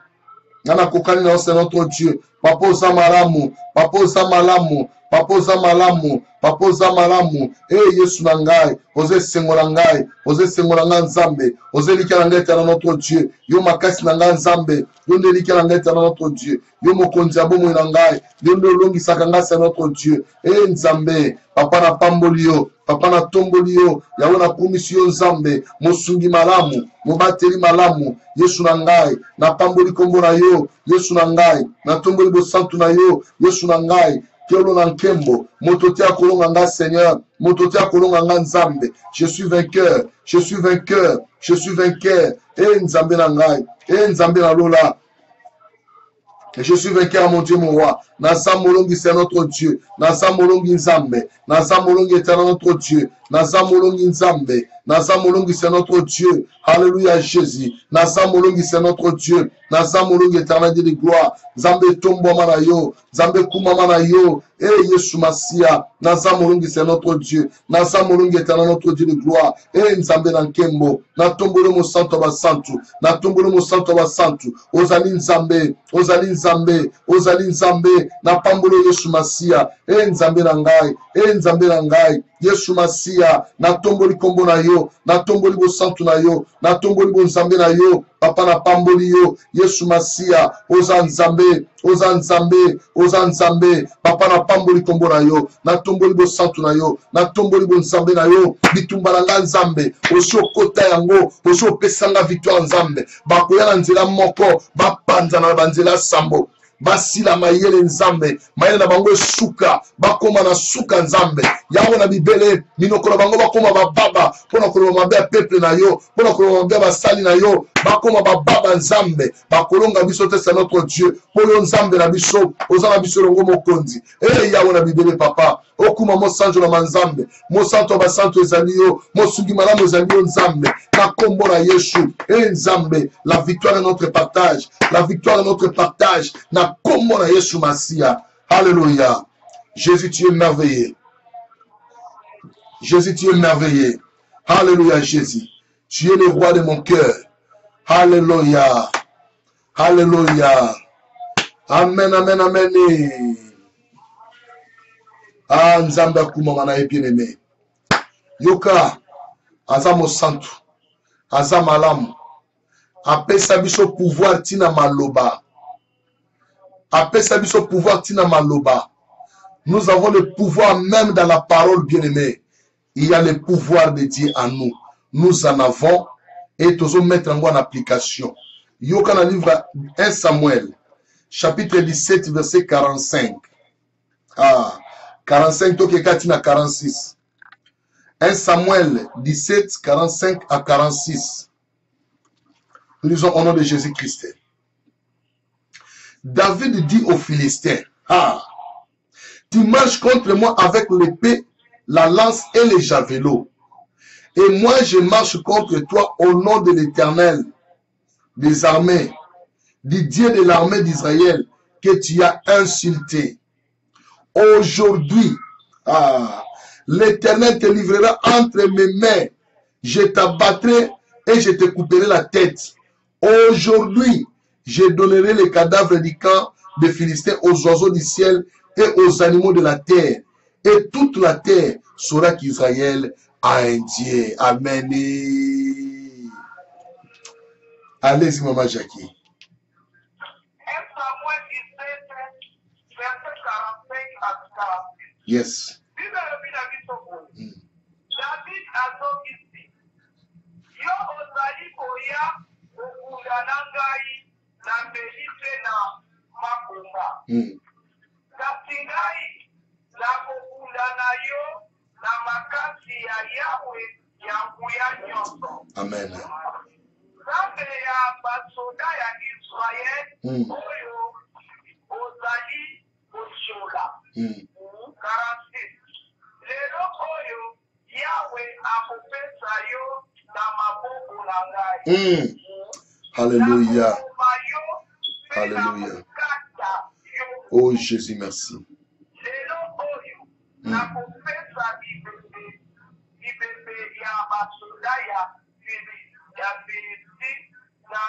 [SPEAKER 1] Nana kokani na c'est notre Dieu. Papa oza malamu, papa oza malamu, papa oza malamu, papa oza malamu. Yesu na ngai, oze sengola ngai, oze sengola ngai Nzambe, oze lika na ngai tana notre Dieu. Yo makasi na ngai Nzambe, yo nde lika na ngai tana notre Dieu. Yo mokonzi ya bomoi na ngai, yo nde olongisaka ngai c'est notre Dieu. Nzambe, papa na pamboli yo, papa na tomboli yo, yawe na kumisi yo Nzambe, mosungi malamu, mobateli malamu, Yesu na ngai, na pamboli kombo na yo, Yesu na ngai, na tomboli bo santu na yo, Yesu na ngai, Kiolo na nkembo, mototi akolonga nga Seigneur, mototi akolonga nga Nzambe, je suis vainqueur, je suis vainqueur, je suis vainqueur, Nzambe na ngai, Nzambe na lola, Et je suis vainqueur, mon Dieu, mon roi. Naza Molongi, c'est notre Dieu. Naza Molongi Nzambe. Naza Molongi est notre Dieu. Naza Molongi Nzambe. Naza Molongi, c'est notre Dieu. Alléluia, Jésus. Naza Molongi, c'est notre Dieu. Naza Molongi, éternel de gloire. Zambe Tombo Manayo. Zambe Kuma Manayo. Eh, Yesu Masia. Naza Molongi, c'est notre Dieu. Naza Molongi, éternel notre Dieu de gloire. Eh, Nzambe Nankembo. Natombolo mo santo ba santu. Natombolo mo santo ba santu. Ozali Nzambe. Ozali Nzambe. Ozali Nzambe. Na pambolo Yesu Masia. Eh, Nzambe na ngai. Eh, Nzambe na ngai. Yesu Masia. Natomboli kombo na yo. Natomboli bo santu na yo. Natomboli bo Nzambe na yo. Papa na pamboli yo. Yesu Masia. Oza Nzambe. Oza Nzambe. Oza Nzambe. Papa na pamboli kombo na yo. Natomboli bo santu na yo. Natomboli bo Nzambe na yo. Bitumba na nga Nzambe. Osi okota yango. Osi opesanga victoire Nzambe. Bakoya na nzela moko. Bapanza na banzela sambo. Basila mayele Nzambe. Mayele na bango suka. Bakoma na suka Nzambe. Yawe na bibele. Minokolo bango bakoma bababa. Pona kolo mabe ya peuple na yo. Pona kolo mabe ya basali na yo. Bakoma bababa Nzambe. Bakolonga biso te c'est notre Dieu. Polo Nzambe na biso. Oza na biso longo mokonzi. Eh yawe na bibele papa. Okuma mo sanjo na manzambe. Mo santo ba santo ezali yo. Mo sugi malamu ezali yo Nzambe. Na kombo na Yesu. Eh Nzambe. La victoire est notre partage. La victoire est notre partage. Na kombo na Yesu Masia. Alléluia. Jésus, tu es merveilleux. Jésus, tu es merveilleux. Alléluia, Jésus. Tu es le roi de mon cœur. Alléluia. Alléluia. Amen, amen, amen. Ah, Nzambe akuma mana bien-aimé. Yoka, azamo santu. Azamalam. Apesa biso pouvoir tina maloba. Apesa biso pouvoir tina maloba. Nous avons le pouvoir même dans la parole, bien-aimé. Il y a le pouvoir de Dieu en nous. Nous en avons et nous allons mettre en application. Yoka dans le livre 1 Samuel, chapitre 17, verset 45. Ah, 45, toke katina 46. 1 Samuel 17, 45 à 46. Nous lisons au nom de Jésus-Christ. David dit aux Philistins, ah, tu marches contre moi avec l'épée, la lance et les javelots. Et moi, je marche contre toi au nom de l'Éternel des armées, du Dieu de l'armée d'Israël, que tu as insulté. Aujourd'hui, ah, l'Éternel te livrera entre mes mains. Je t'abattrai et je te couperai la tête. Aujourd'hui, je donnerai les cadavres du camp des Philistins aux oiseaux du ciel et aux animaux de la terre. Et toute la terre saura qu'Israël a un Dieu. Amen. Allez-y, maman Jackie. 1
[SPEAKER 2] Samuel 17, verset 45 à 46.
[SPEAKER 1] Yes.
[SPEAKER 2] David azongisi. Yo ozali koya okunda na ngai na mbeli mpe na makomba. Kasi ngai nakokunda na yo na makasi ya Yawe ya nguya nyonso.
[SPEAKER 1] Amen.
[SPEAKER 2] Nzambe ya basoda ya Israel oyo ozali koshola. 46. Lelo oyo Yawe akopesa yo na maboko na ngai.
[SPEAKER 1] Alléluia. Alléluia. Oh Jésus, merci.
[SPEAKER 2] Lelo oyo nakopesa bibembe ya basoda ya Filisti na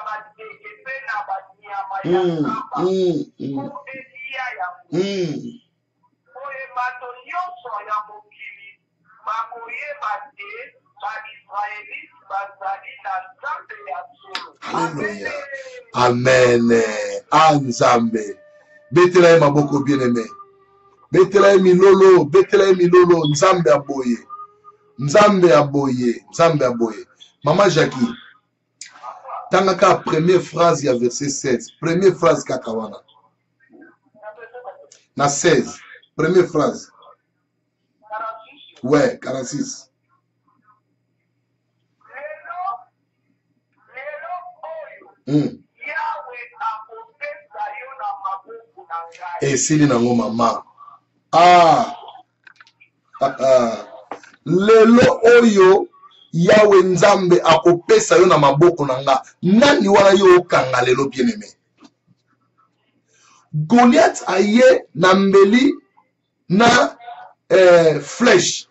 [SPEAKER 2] badege mpe na banyama ya zamba po Eliya yango. Oyo bato nyonso ya mokili bakoyeba te baisraelite bazali na Nzambe ya solo.
[SPEAKER 1] Alléluia. Amen. Nzambe. Betela maboko bien-aimé. Betela milolo, betela milolo, Nzambe aboye. Nzambe aboye, Nzambe aboye. Maman Jackie. Tangaka première phrase ya verset 16. Première phrase kakawana. Na 16. Première phrase. 46. Ouais, 46.
[SPEAKER 2] Lelo oyo Yawe akopesa
[SPEAKER 1] esili nango mama. Ah. Lelo oyo Yawe Nzambe akopesa yo na maboko nanga. Nani wana yo okanga lelo bien-aimé? Goliath aye na mbeli na flèche.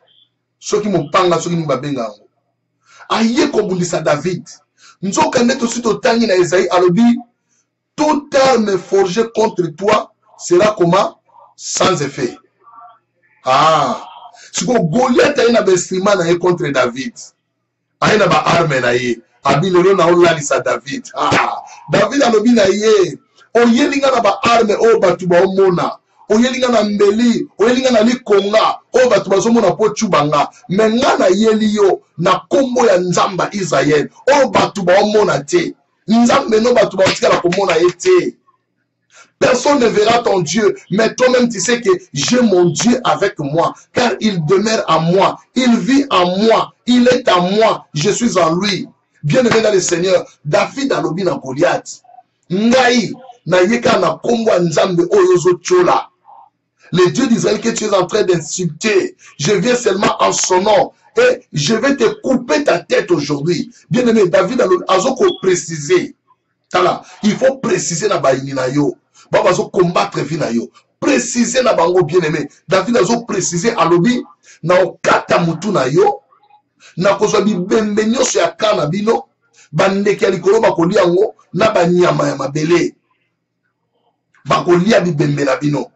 [SPEAKER 1] Soki mopanga soki mbabenga yango. Aye kobundisa David. Nzoka neto sito tangi na Esaïe alobi toute arme forgée contre toi sera comment? Sans effet. Ah. Siko Goliath aye na bestima na ye contre David. Aye na ba arme na ye. Abi lelo na olalisa David. Ah. David alobi na ye. Oyelinga na ba arme o batu ba omona. Oyelinga na mbeli, oyelinga na likonga, o batu bazomona po chubanga. Menga na yeli yo na kombo ya Nzamba Israël. O batu ba omona te. Nzambe no batu ba otika la komona ete. Personne ne verra ton Dieu, mais toi-même tu sais que j'ai mon Dieu avec moi, car il demeure en moi, il vit en moi, il est en moi, je suis en lui. Bien-aimé dans le Seigneur, David a lobi na Goliath. Ngai na yeka na kombo Nzambe oyozo chola. Le Dieu d'Israël que tu es en train d'insulter, je viens seulement en son nom et je vais te couper ta tête aujourd'hui. Bien-aimé, David a précisé. Il faut préciser na baini na yo. Baba zo combattre vi na yo. Préciser na bango bien-aimé. David a précisé à lobi na okata mutu na yo. Na kozwa bibembe nyonso ya kana bino. Bandeke ya likolo bakolia yango na banyama ya mabele. Bakolia bibembe na bino.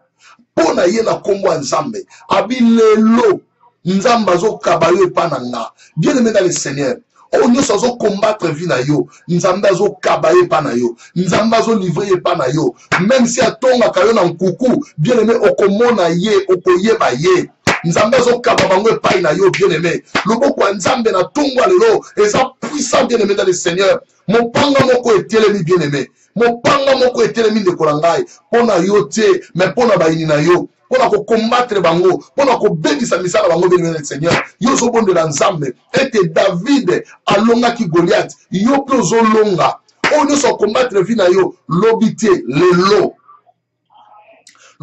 [SPEAKER 1] Pona ye na kombo Nzambe. Abi lelo Nzamba zo kabayo epananga. Bien-aimé dans le Seigneur. O nyonso zo combattre vi na yo. Nzambe zo kabayo epana yo. Nzamba zo livrer epana yo. Même si atonga kayo na nkuku, bien-aimé okomona ye, okoyeba ye. Nzambe zo kababango epai na yo, bien-aimé. Loboko ya Nzambe na tongwa lelo eza puissant, bien-aimé dans le Seigneur. Mopanga moko etelemi, bien-aimé. Mopanga moko etelemi ndeko na ngai. Pona yo te, mais pona baini na yo. Pona ko combattre bango, pona ko bebisa misala bango, bien-aimé dans le Seigneur. Yo zo bonde la Nzambe. Ete David alonga ki Goliath. Yo pe zo longa. O no so combattre vi na yo, lobité lelo.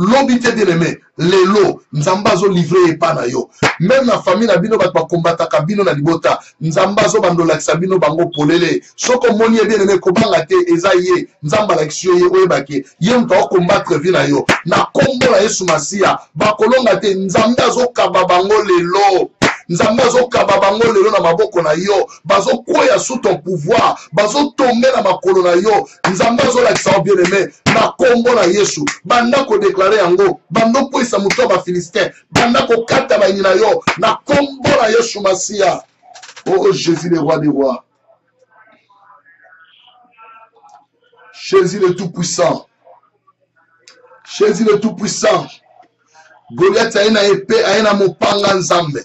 [SPEAKER 1] Lobité bien-aimé, lelo, Nzamba zo livré epa na yo. Même la famille na bino bat ba combattre kabino na libota, Nzamba zo bando lakisa bino bango polele. Soko moni bien-aimé ko banga te ezaye, Nzamba lakisio ye oyebake, ye mto combattre vi na yo. Na kombo na Yesu Masia, ba kolonga te Nzamba zo kababango lelo. Nzamba zo kababango lelo na maboko na yo, bazo koya sous ton pouvoir, bazo tomber na makolo na yo. Nzamba zo lakisa bien-aimé, na kombo na Yesu, banda ko déclarer yango, bando po isa muto ba Philistin, banda ko kata ba na yo, na kombo na Yesu Masia. Oh Jésus le roi des rois. Jésus le tout-puissant. Jésus le tout-puissant. Goliath a une épée, a une mopanga Nzambe.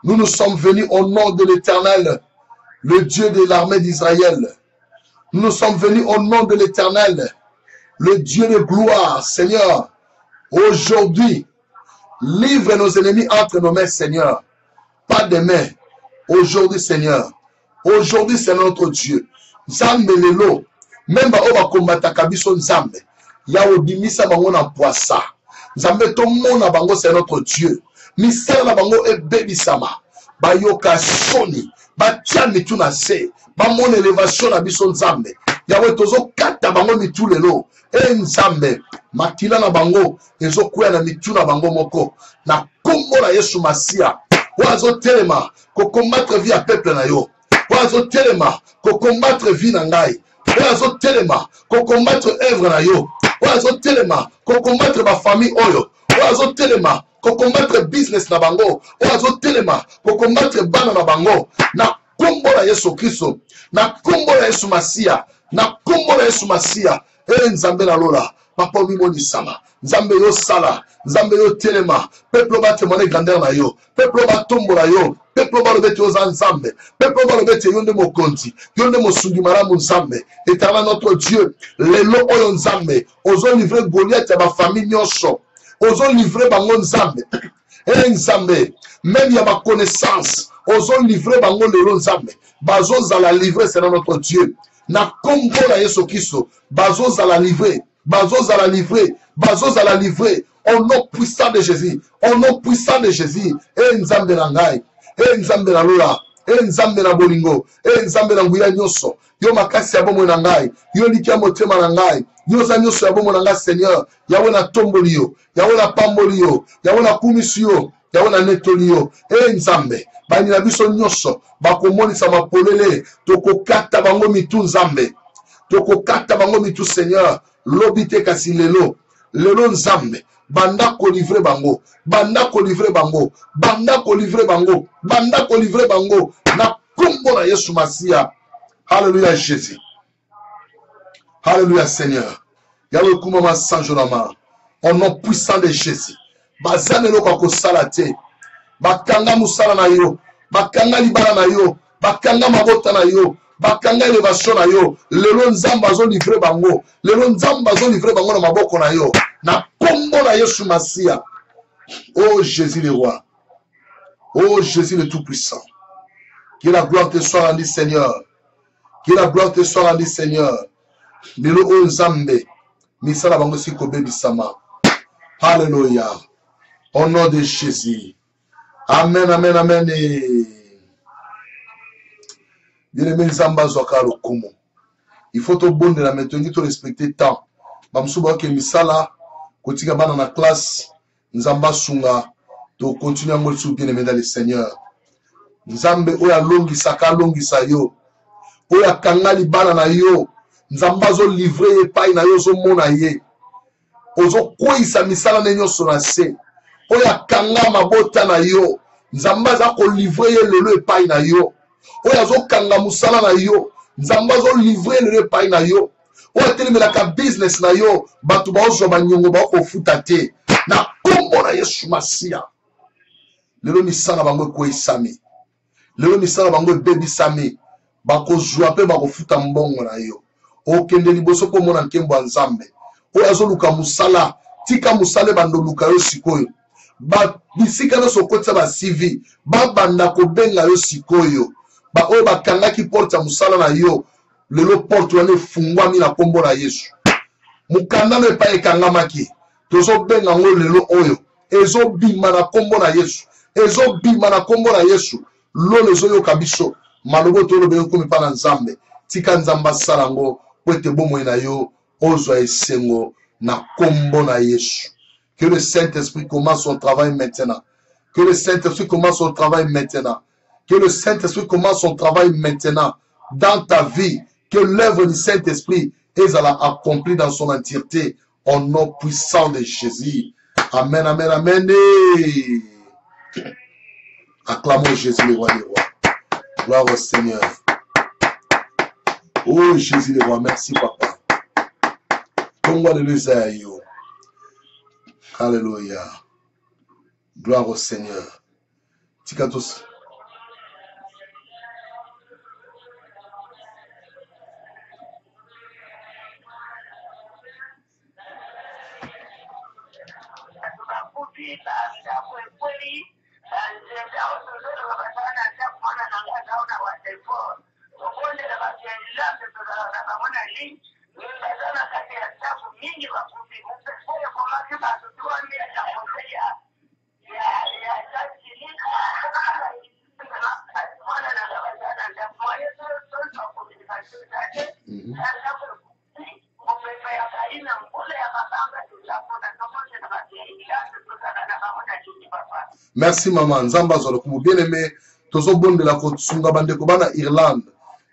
[SPEAKER 1] Nous nous sommes venus au nom de l'Éternel, le Dieu de l'armée d'Israël. Nous nous sommes venus au nom de l'Éternel, le Dieu de gloire, Seigneur. Aujourd'hui, livre nos ennemis entre nos mains, Seigneur. Pas de main. Aujourd'hui, Seigneur. Aujourd'hui, c'est notre Dieu. Nzambe lelo. Même ba oba kombata kabiso Nzambe. Ya obimisa bango na poissa. Nzambe to mona bango, c'est notre Dieu. Mystère na bango e bebisama. Ba yoka soni. Ba tia mitu na se. Ba mon élévation na biso Nzambe. Yawe tozo kata bango mitu lelo. E Nzambe. Makila na bango. Ezo kuya na mitu na bango moko. Na kombo na Yesu Masia. Wazo telema. Ko combattre vie à peuple na yo. Wazo telema. Ko combattre vie na ngai. Wazo telema. Ko combattre œuvre na yo. Wazo telema. Ko combattre ba famille oyo. Wazo telema. Ko combattre business na bango. Wazo telema. Ko combattre bana na bango. Na kombo na Yesu Kristo. Na kombo na Yesu Masia. Na kombo na Yesu Masia. E Nzambe na lola. Papa mimoni sama. Nzambe yo sala. Nzambe yo telema. Peuple ba témoigner grandeur na yo. Peuple ba tombo na yo. Peuple ba lobete yo Nzambe. Peuple ba lobete yo nde mokonzi. Yo nde mosungi maramu Nzambe. Éternel notre Dieu. Lelo oyo Nzambe. Ozo livrer Goliath ya ba famille nyonso. Ozo livrer bango Nzambe. E Nzambe. Même ya ma connaissance. Ozo livrer bango lelo Nzambe. Bazo zala livrer c'est notre Dieu. Na kombo na Yesu Kristo. Bazo zala livrer. Bazos à la livrer. Bazos à la livrer. Au nom puissant de Jésus. Au nom puissant de Jésus. Et Nzambe Nangai. Et Nzambe Nalola. Et Nzambe na bolingo. Et Nzambe na nguya nyoso. Yo makasi ya bomo nangai. Yo likia motema nangai. Yo za nyoso ya bomo nangai Seigneur. Yawe na tomboli yo. Yawe na pamboli yo. Yawe na kumisi yo. Yawe na netoli yo. E Nzambe. Bani na biso nyoso. Bakomoni sa mapolele. Toko kata bango mitu Nzambe. Toko kata bango mitu Seigneur. Lobite kasi lelo. Lelo Nzambe. Banda ko livre bango. Banda ko livre bango. Banda ko livre bango. Banda ko livre bango. Na kombo na Yesu Masia. Alléluia Jésus. Alléluia Seigneur. Yahweh Kumama Sanjolama. Au nom puissant de Jésus. Bazane lo kwa salate. Bakanga musala na yo. Bakanga libala na yo. Bakanga mabota na yo. Bakanga elevation na yo. Lelo Nzamba zo livre bango. Lelo Nzamba zo livre bango na maboko na yo. Na kombo na Yesu Masia. Oh Jésus le roi. Oh Jésus le tout-puissant. Que la gloire te soit rendue Seigneur. Que la gloire te soit rendue Seigneur. Lelo o Nzambe. Misala bango sikobe bisama. Alléluia. Au nom de Jésus. Amen, amen, amen. Bien-aimé Nzamba Zokaro Kumo. Il faut te bonne la maintenir, te respecter tant. Mamsuba ke misala. Kotika bana na classe. Nzamba sunga. To continue à me bien aimé dans le Seigneur. Nzambe oya longi saka longi sa yo. Oya kangali bana na yo. Nzamba zo livre epai na yo zo mona ye. Ozo koisa misala na nyoso na se. Oya kanga mabota na yo. Nzamba za ko livre ye lelo epai na yo. Oya zo kanga musala na yo. Nzamba zo livre lelo epai na yo. Oya telemela ka business na yo. Batu ba ozo banyongo ba ko futa te. Na kombo na Yesu Masia. Lelo misala bango ko isami. Lelo misala bango baby sami. Bako zwa pe bako futa mbongo na yo. Okende liboso ko mona nkembo Nzambe. Oya zo luka musala. Tika musale bando luka yo sikoyo. Ba bisika no sokotsa ba CV. Ba banda ko benga yo sikoyo. Ba oyo bakanga ki porta musala na yo. Lelo porte wane fungwa mi na kombo na Yesu. Mukanda no epa ekanga maki. Tozo benga ngo lelo oyo. Ezo bima na kombo na Yesu. Ezo bima na kombo na Yesu. Lolo ezo yo kabiso. Malobo tolo be ko mi pa na Nzambe. Tika Nzamba salango kwete bomo na yo ozo esengo na kombo na Yesu. Que le Saint-Esprit commence son travail maintenant. Que le Saint-Esprit commence son travail maintenant. Que le Saint-Esprit commence son travail maintenant dans ta vie. Que l'œuvre du Saint-Esprit est accomplie dans son entièreté au nom puissant de Jésus. Amen, amen, amen. Acclamons Jésus le roi des rois. Gloire au Seigneur. Oh Jésus le roi, merci papa. Congo alléluia. Alléluia. Gloire au Seigneur. Tikatos. Merci maman. Nzamba zolo kumu bien aimé. Tozo bon de la kotunga bande ko bana Irlande.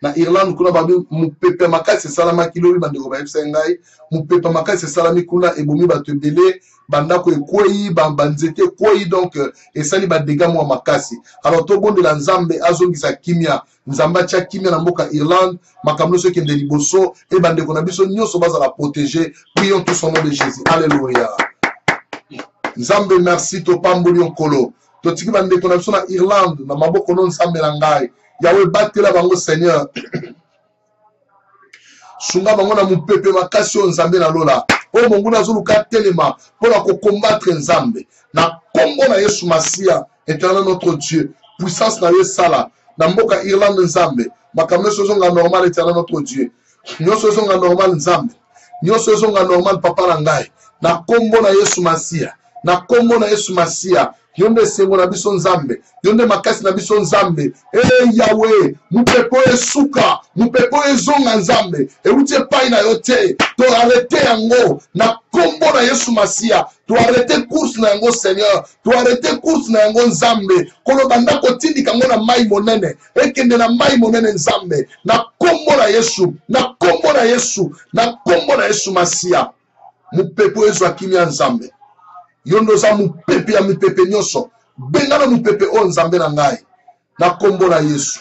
[SPEAKER 1] Na Irlande kuna babi mupepe makasi salama kilo bande ko ba ngai. Mupepe makasi salami kuna ebomi ba tebele banda ko ekoyi banzete koyi donc esali ba dégâts mo makasi. Alors to bon de la Nzambe azongisa kimia. Nzamba cha kimia na mboka Irlande makamno so kende liboso e bande ko na biso nyoso baza la protéger. Prions tous au nom de Jésus. Alléluia. Nzambe merci to pamboli onkolo. To tiki bande ko na biso na Irlande na maboko non Nzambe na ngai. Yahweh batela bango Seigneur. Sunga bango na mupepe makasi o Nzambe na lola. O Mungu na zuluka telema pona ko combattre Nzambe. Na kombo na Yesu Masia, éternel notre Dieu. Puissance na yo sala. Na mboka Irlande Nzambe. Makamno sozonga normal éternel notre Dieu. Nyo sozonga normal Nzambe. nyonso ezonga normal papa na ngai na kombo na Yesu Masia, na kombo na Yesu Masia. Yonde sengo na biso nzambe, yonde makasi na biso nzambe. Yahweh, mupepo esuka, mupepo ezonga nzambe, euti epai na yo te, to arrete yango na kombo na Yesu Masia, to arrete course na yango Seigneur, to arrete course na yango nzambe, koloba ndako tindika yango na mai monene, ekende na mai monene nzambe, na kombo na Yesu, na kombo na Yesu, na kombo na Yesu Masia. Mupepo ezwa kimia nzambe. Yondo za mupepe ya mipepe nyonso. Bengana mupepe o nzambe na ngai. Na kombo na Yesu.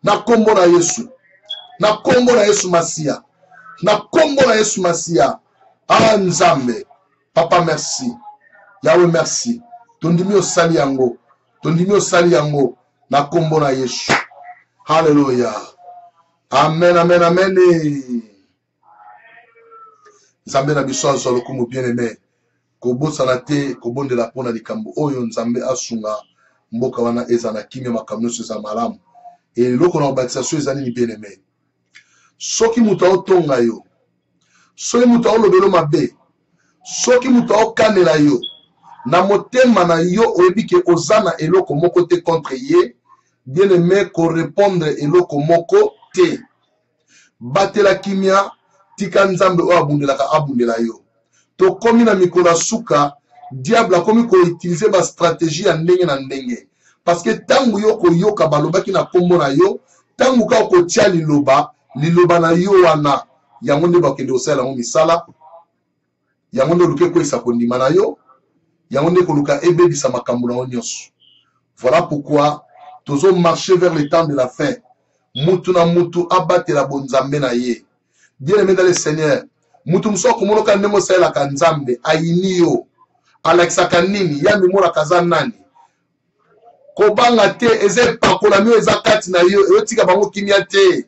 [SPEAKER 1] Na kombo na Yesu. Na kombo na Yesu Masia. Na kombo na Yesu Masia. Ah nzambe. Papa merci. Yahweh merci. Tondimi osali yango. Tondimi osali yango. Na kombo na Yesu. Hallelujah. Amen, amen, amen. Nzambe na biso azwa lokumu bien-aimé. Kobosana te kobondela pona likambo oyo nzambe asunga mboka wana ezana kimia makambo nyonso eza malamu. Eloko na baptisation ezali ni bien-aimé. Soki mutu aotonga yo, soki mutu aolobelo mabe, soki mutu aokanela yo, na motema na yo oyebi ke ozana eloko moko te contre ye, bien-aimé korépondre eloko moko te. Batela kimia, tika nzambe oyo abundelaka abundela yo. To komi na mikolo suka, diable a komi ko utiliser ba stratégie ya ndenge na ndenge. Parce que tangu yo ko yoka balobaki na kombo na yo, tangu ka ko tia liloba na yo wana, yango nde bakende osala ngo misala, yango nde luke ko isa kondima na yo, yango nde ko luka ebebisa makambo na nyonso. Voilà pourquoi tozo marcher vers le temps de la fin. Mutu na mutu abatela bonzambe na ye. Bien-aimé dans le Seigneur, mutu mso kumonoka ndemo saela kanzambe ayini yo Alexa kanini ya mimora kaza nani kobanga te eze pakola mio eza kati na yo etika bango kimia te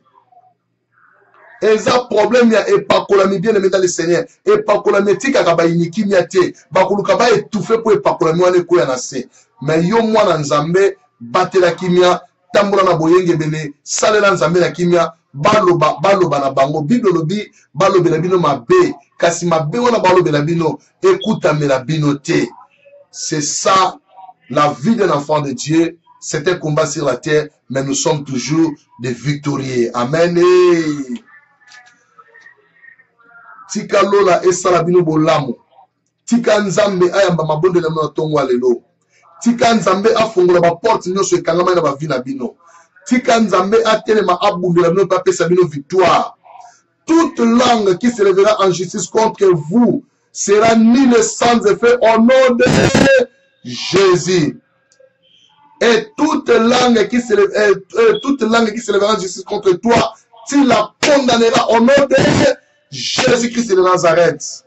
[SPEAKER 1] eza problème ya epakola mi bien-aimé dans le Seigneur epakola metika ka bayini kimia te bakuluka ba étouffer pour epakola mi wane ko ya na se mais yo mwana nzambe batela kimia tambola na boyenge bene salela nzambe na kimia baloba na bango Bible lobi balobela bino mabe kasi mabe wana balobela bino ekutamela bino te. C'est ça la vie d'un enfant de Dieu. C'est un combat sur la terre, mais nous sommes toujours des victorieux. Amen. Tika lola esala bino bolamu, tika nzambe ayamba mabonde na mino tongwa lelo, tika nzambe afongola ba porte nyonso ekangama na ba vie na bino, tika nzambe atelema abundela bino pa pesa bino victoire. Toute langue qui se lèvera en justice contre vous sera nulle sans effet au nom de Jésus. Et toute langue qui se lèvera en justice contre toi, tu la condamneras au nom de Jésus-Christ de Nazareth.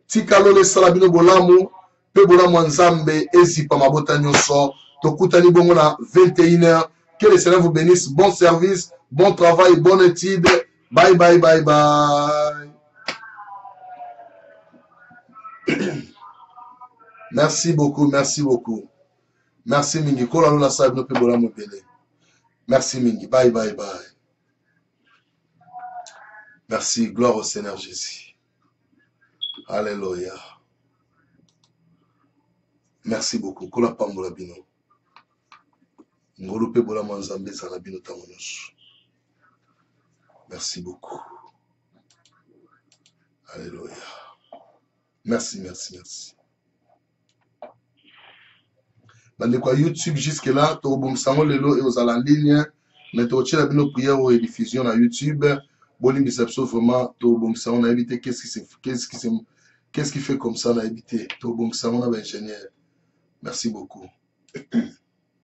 [SPEAKER 1] Tika lole salabino bolamu, pe bolamu nzambe ezipa mabota nyonso, tokutani bongo na 21h. Que le Seigneur vous bénisse. Bon service, bon travail, bonne étude. Bye, bye, bye, bye. Merci beaucoup, merci beaucoup. Merci mingi. Kola lula sa no pe bolamu pele. Merci mingi. Bye, bye, bye. Merci, gloire au Seigneur Jésus. Alléluia. Merci beaucoup. Kola pambola bino. Ngolupe bola manzambe sana bino tango nyonso. Merci beaucoup. Alléluia. Merci, merci, merci. Bande kwa YouTube jusque là, to bomsango lelo et aux en ligne, mais to tchela bino prière ou diffusion na YouTube. Bolim bicepso vraiment to bomsango na éviter qu'est-ce qui fait comme ça na éviter to bomsango na ingénieur. Merci beaucoup.